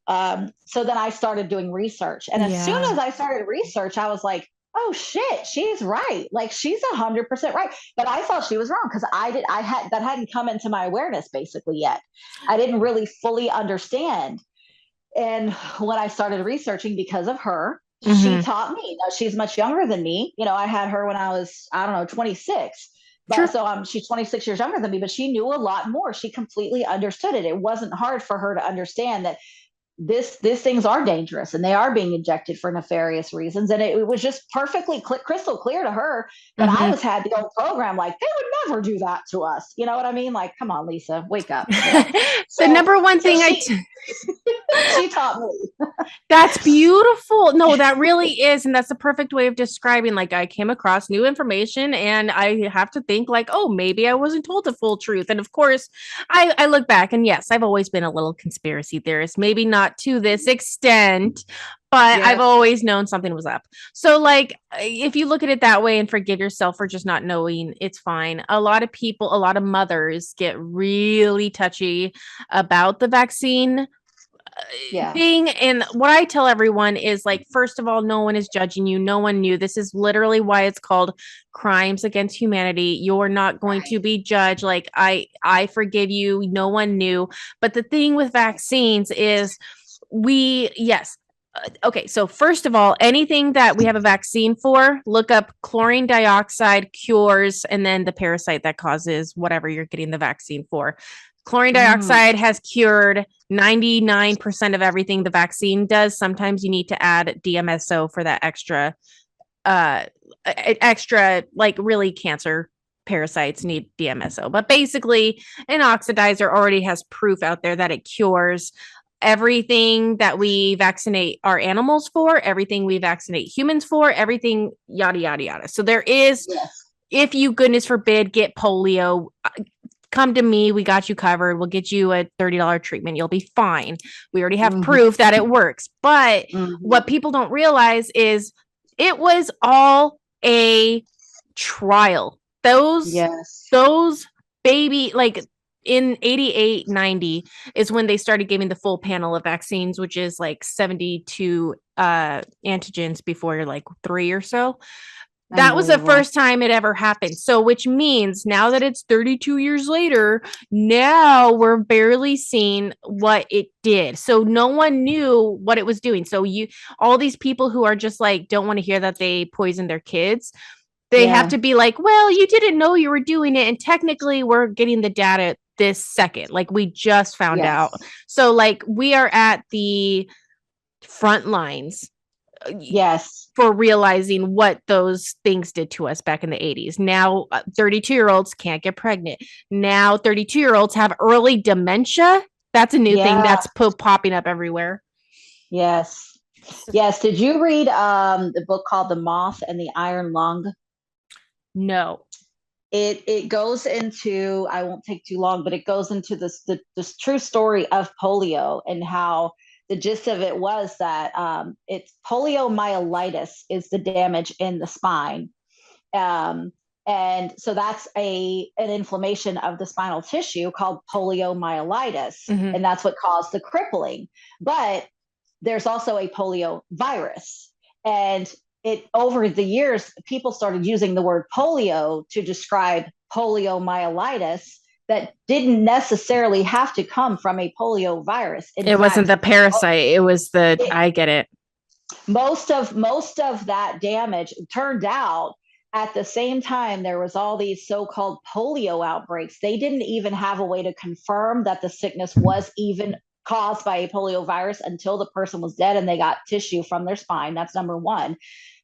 So then I started doing research, and as soon Yeah. as I started research, I was like, "Oh shit, she's right. Like she's 100% right." But I thought she was wrong because I had that hadn't come into my awareness basically yet. I didn't really fully understand. And when I started researching because of her, she Mm-hmm. taught me. Now, she's much younger than me. I had her when I was, I don't know, 26. But True. so she's 26 years younger than me, but she knew a lot more. She completely understood it. It wasn't hard for her to understand that these things are dangerous and they are being injected for nefarious reasons. And it was just perfectly crystal clear to her. But I Mm-hmm. was had the old program like they would never do that to us. You know what I mean? Like, come on, Lisa, wake up. The So number one so thing she taught me. that's beautiful. No, that really is. And that's the perfect way of describing, like, I came across new information and I have to think like, oh, maybe I wasn't told the full truth. And of course, I look back and yes, I've always been a little conspiracy theorist, maybe not to this extent, but I've Yeah. always known something was up. So like, if you look at it that way and forgive yourself for just not knowing, it's fine. A lot of people, a lot of mothers get really touchy about the vaccine Yeah. thing. And what I tell everyone is like, first of all, no one is judging you. No one knew. This is literally why it's called crimes against humanity. You're not going to be judged. Like I forgive you. No one knew. But the thing with vaccines is yes. Okay, so first of all, anything that we have a vaccine for, look up chlorine dioxide cures and then the parasite that causes whatever you're getting the vaccine for. Chlorine dioxide has cured 99% of everything the vaccine does. Sometimes you need to add DMSO for that extra, like really cancer parasites need DMSO. But basically, an oxidizer already has proof out there that it cures everything that we vaccinate our animals for, everything we vaccinate humans for, everything, yada, yada, yada. So there is, Yes. if you, goodness forbid, get polio, come to me. We got you covered. We'll get you a $30 treatment. You'll be fine. We already have proof that it works. But what people don't realize is it was all a trial. Yes. Those baby, like in 88, 90 is when they started giving the full panel of vaccines, which is like 72 antigens before you're like 3 or so. That was the Unbelievable. first time it ever happened. So, which means now that it's 32 years later, now we're barely seeing what it did. So, no one knew what it was doing. So, all these people who are just like, don't want to hear that they poisoned their kids, They have to be like, well, you didn't know you were doing it. And technically we're getting the data this second. Like we just found out. So like we are at the front lines Yes. for realizing what those things did to us back in the 80s. Now 32-year-olds can't get pregnant. Now 32-year-olds have early dementia. That's a new thing that's popping up everywhere. Yes. Yes. Did you read the book called The Moth and the Iron Lung? No. It goes into, I won't take too long, but it goes into this true story of polio and how the gist of it was that it's poliomyelitis is the damage in the spine. And so that's an inflammation of the spinal tissue called poliomyelitis. Mhm. And that's what caused the crippling. But there's also a polio virus. And over the years, people started using the word polio to describe poliomyelitis that didn't necessarily have to come from a polio virus. It wasn't the parasite. It was I get it. Most of that damage turned out at the same time there was all these so-called polio outbreaks. They didn't even have a way to confirm that the sickness was even caused by a polio virus until the person was dead and they got tissue from their spine. That's number one.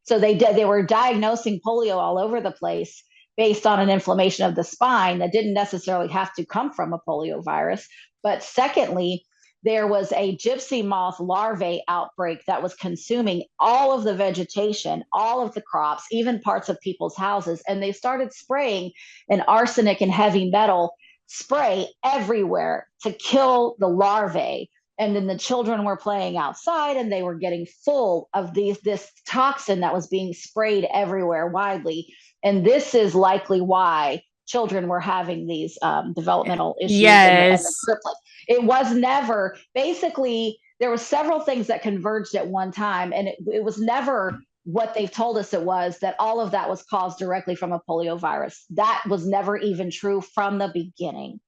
So they were diagnosing polio all over the place based on an inflammation of the spine that didn't necessarily have to come from a polio virus. But secondly, there was a gypsy moth larvae outbreak that was consuming all of the vegetation, all of the crops, even parts of people's houses. And they started spraying an arsenic and heavy metal spray everywhere to kill the larvae. And then the children were playing outside and they were getting full of this toxin that was being sprayed everywhere widely. And this is likely why children were having these developmental issues. Yes. And the crippling. It was never, basically, there were several things that converged at one time. And it was never what they've told us it was, that all of that was caused directly from a polio virus. That was never even true from the beginning.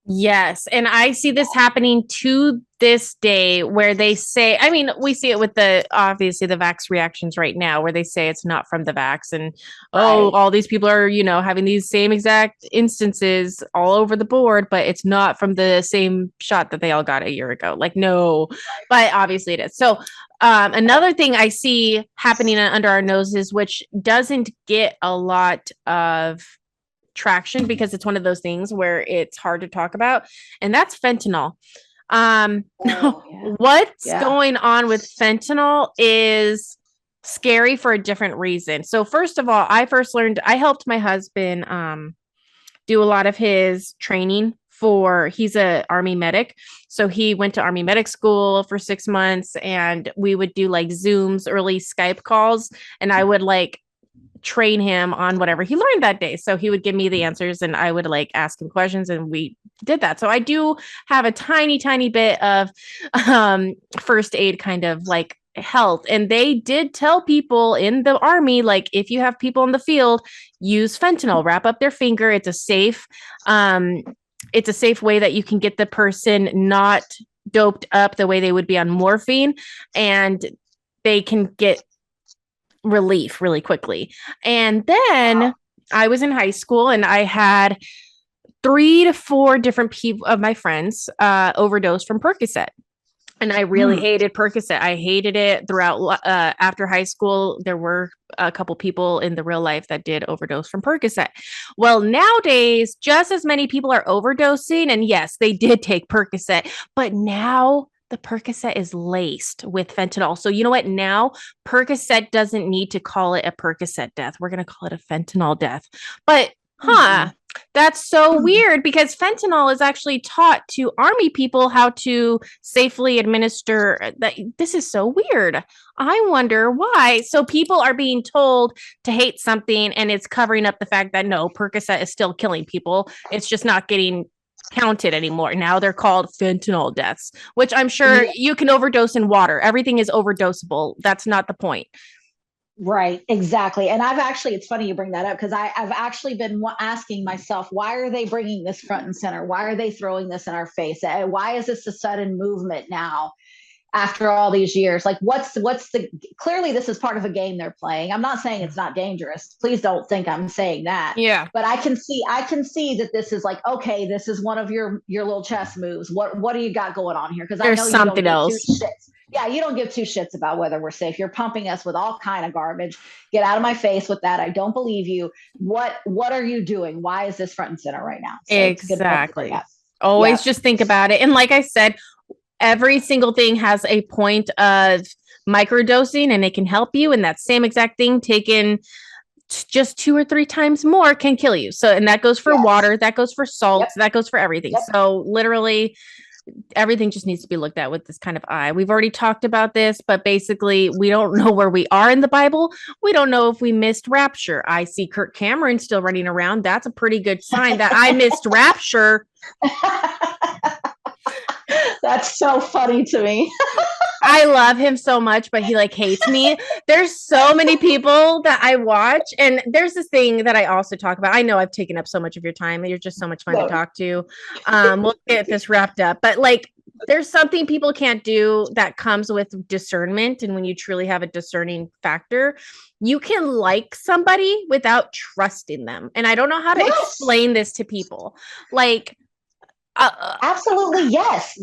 Yes. And I see this happening to this day where they say, I mean, we see it with obviously the vax reactions right now where they say it's not from the vax and, all these people are, having these same exact instances all over the board, but it's not from the same shot that they all got a year ago. Like, no, but obviously it is. So another thing I see happening under our noses, which doesn't get a lot of traction because it's one of those things where it's hard to talk about, and that's fentanyl. What's going on with fentanyl is scary for a different reason. So first of all, I helped my husband do a lot of his training he's a Army medic. So he went to Army medic school for 6 months and we would do like Zooms, early Skype calls, and I would like train him on whatever he learned that day. So he would give me the answers and I would like ask him questions and we did that. So I do have a tiny bit of first aid kind of like health. And they did tell people in the Army, like if you have people in the field, use fentanyl, wrap up their finger. It's a safe way that you can get the person not doped up the way they would be on morphine, and they can get relief really quickly. And then I was in high school and I had 3 to 4 different people of my friends overdose from Percocet. And I really hated Percocet. I hated it throughout. After high school, there were a couple people in the real life that did overdose from Percocet. Well, nowadays, just as many people are overdosing. And yes, they did take Percocet, but now the Percocet is laced with fentanyl. So you know what? Now Percocet doesn't need to call it a Percocet death. We're going to call it a fentanyl death. But that's so weird because fentanyl is actually taught to Army people how to safely administer. This is so weird. I wonder why. So people are being told to hate something and it's covering up the fact that no, Percocet is still killing people. It's just not getting counted anymore. Now they're called fentanyl deaths, which I'm sure you can overdose in water. Everything is overdosable. That's not the point. Right, exactly. And it's funny you bring that up because I've actually been asking myself, why are they bringing this front and center? Why are they throwing this in our face? Why is this a sudden movement now? after all these years? Like, what's the, clearly this is part of a game they're playing. I'm not saying it's not dangerous. Please don't think I'm saying that. Yeah. But I can see that this is like, okay, this is one of your little chess moves. What do you got going on here? Because I There's know you don't something give two else. shits. Yeah, you don't give two shits about whether we're safe. You're pumping us with all kind of garbage. Get out of my face with that. I don't believe you. What are you doing? Why is this front and center right now? So it's a good point to bring Exactly. up. Always Yep. just think about it. And like I said, every single thing has a point of microdosing and it can help you. And that same exact thing taken just 2 or 3 times more can kill you. So, and that goes for Yes. water, that goes for salt, Yep. that goes for everything. Yep. So literally everything just needs to be looked at with this kind of eye. We've already talked about this, but basically we don't know where we are in the Bible. We don't know if we missed rapture. I see Kirk Cameron still running around. That's a pretty good sign that I missed rapture. That's so funny to me. I love him so much, but he like hates me. There's so many people that I watch, and there's this thing that I also talk about. I know I've taken up so much of your time. You're just so much fun to talk to. We'll get this wrapped up, but like there's something people can't do that comes with discernment, and when you truly have a discerning factor, you can like somebody without trusting them. And I don't know how to explain this to people. Like Absolutely, yes,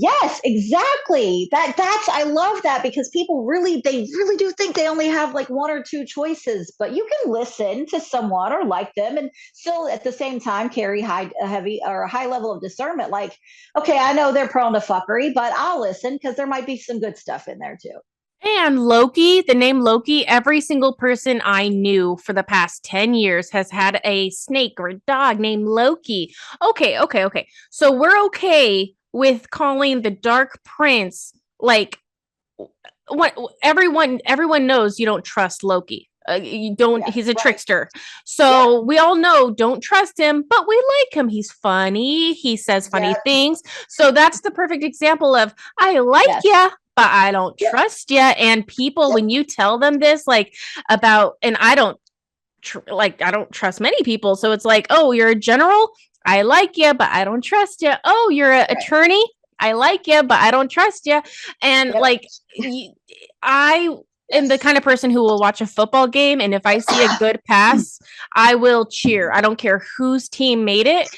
exactly. That's I love that because people really do think they only have like one or two choices, but you can listen to someone or like them and still at the same time carry a high level of discernment. Like, okay, I know they're prone to fuckery, but I'll listen because there might be some good stuff in there too. And Loki, the name Loki, every single person I knew for the past 10 years has had a snake or a dog named Loki. Okay. So we're okay with calling the Dark Prince like what everyone knows you don't trust Loki. You don't, he's a trickster. So we all know don't trust him, but we like him. He's funny. He says funny things. So that's the perfect example of I like ya, but I don't trust ya. And people, when you tell them this, like about, and I don't I don't trust many people. So it's like, oh, you're a general. I like you, but I don't trust you. Oh, you're an attorney. I like you, but I don't trust you. And like, I am the kind of person who will watch a football game, and if I see a good pass, I will cheer. I don't care whose team made it.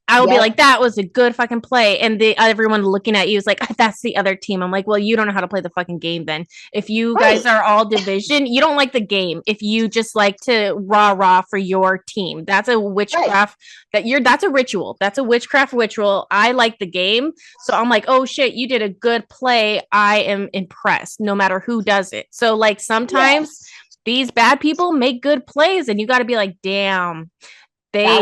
I will be like, that was a good fucking play. And everyone looking at you is like, that's the other team. I'm like, well, you don't know how to play the fucking game then. If you guys are all division, you don't like the game. If you just like to rah for your team, that's a witchcraft that's a ritual. That's a witchcraft ritual. I like the game. So I'm like, oh shit, you did a good play. I am impressed no matter who does it. So like sometimes these bad people make good plays and you got to be like, damn. That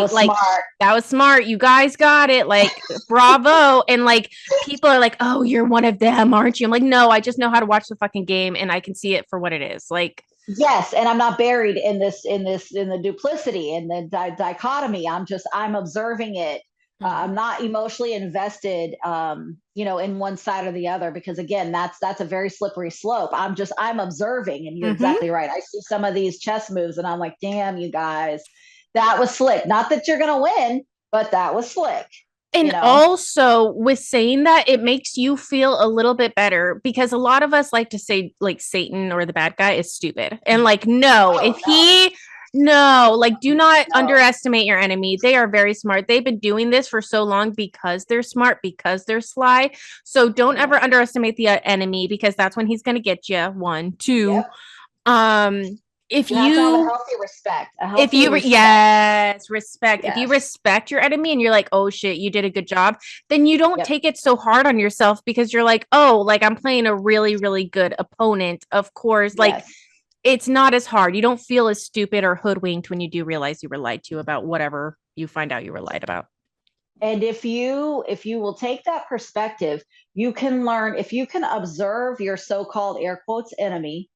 was smart. You guys got it. Like, bravo. And like, people are like, oh, you're one of them, aren't you? I'm like, no, I just know how to watch the fucking game and I can see it for what it is. Like, yes. And I'm not buried in the duplicity and the dichotomy. I'm observing it. I'm not emotionally invested, in one side or the other, because again, that's a very slippery slope. I'm observing, and you're exactly right. I see some of these chess moves and I'm like, damn, you guys, that was slick. Not that you're going to win, but that was slick. And also with saying that, it makes you feel a little bit better because a lot of us like to say like Satan or the bad guy is stupid. And like, no, do not underestimate your enemy. They are very smart. They've been doing this for so long because they're smart, because they're sly. So don't ever underestimate the enemy because that's when he's going to get you. 1, 2. If you have a healthy respect, respect. If you respect your enemy and you're like, oh shit, you did a good job, then you don't take it so hard on yourself because you're like, oh, like I'm playing a really, really good opponent. Of course, like it's not as hard. You don't feel as stupid or hoodwinked when you do realize you were lied to about whatever you find out you were lied about. And if you will take that perspective, you can learn, if you can observe your so-called air quotes enemy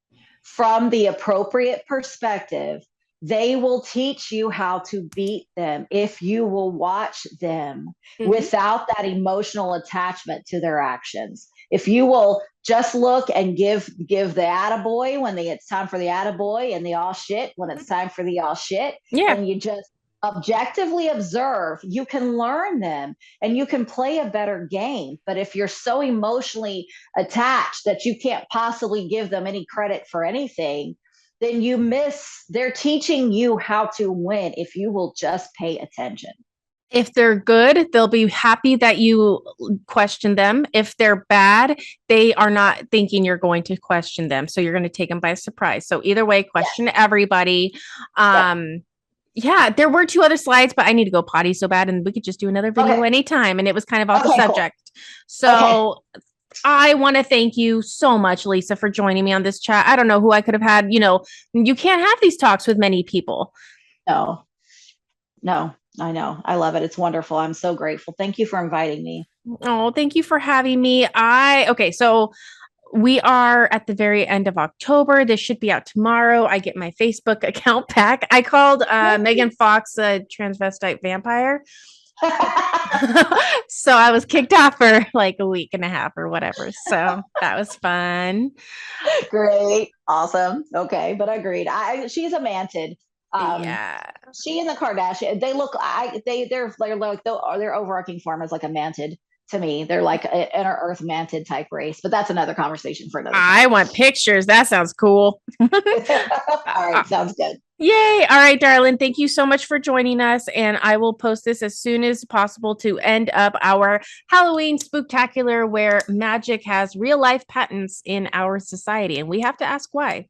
from the appropriate perspective, they will teach you how to beat them if you will watch them without that emotional attachment to their actions. If you will just look and give the attaboy when it's time for the attaboy and the all shit when it's time for the all shit, and you just Objectively observe, you can learn them and you can play a better game. But if you're so emotionally attached that you can't possibly give them any credit for anything, then you miss, they're teaching you how to win if you will just pay attention. If they're good, they'll be happy that you question them. If they're bad, they are not thinking you're going to question them. So you're going to take them by surprise. So either way, question Yes. everybody. Yeah, there were two other slides, but I need to go potty so bad, and we could just do another video Okay. anytime. And it was kind of off the Okay, cool. subject. So I want to thank you so much, Lisa, for joining me on this chat. I don't know who I could have had. You can't have these talks with many people. No, no, I know. I love it. It's wonderful. I'm so grateful. Thank you for inviting me. Oh, thank you for having me. Okay, so we are at the very end of October. This should be out tomorrow. I get my Facebook account back. I called Megan Fox a transvestite vampire. So I was kicked off for like a week and a half or whatever. So that was fun. Great. Awesome. Okay. But agreed. She's a mantid. Yeah. She and the Kardashian, they look, they're like, their overarching form is like a mantid to me. They're like an inner earth mantid type race, but that's another conversation for another time. I want pictures. That sounds cool. All right. Sounds good. Yay. All right, darling. Thank you so much for joining us. And I will post this as soon as possible to end up our Halloween spooktacular where magic has real life patents in our society. And we have to ask why.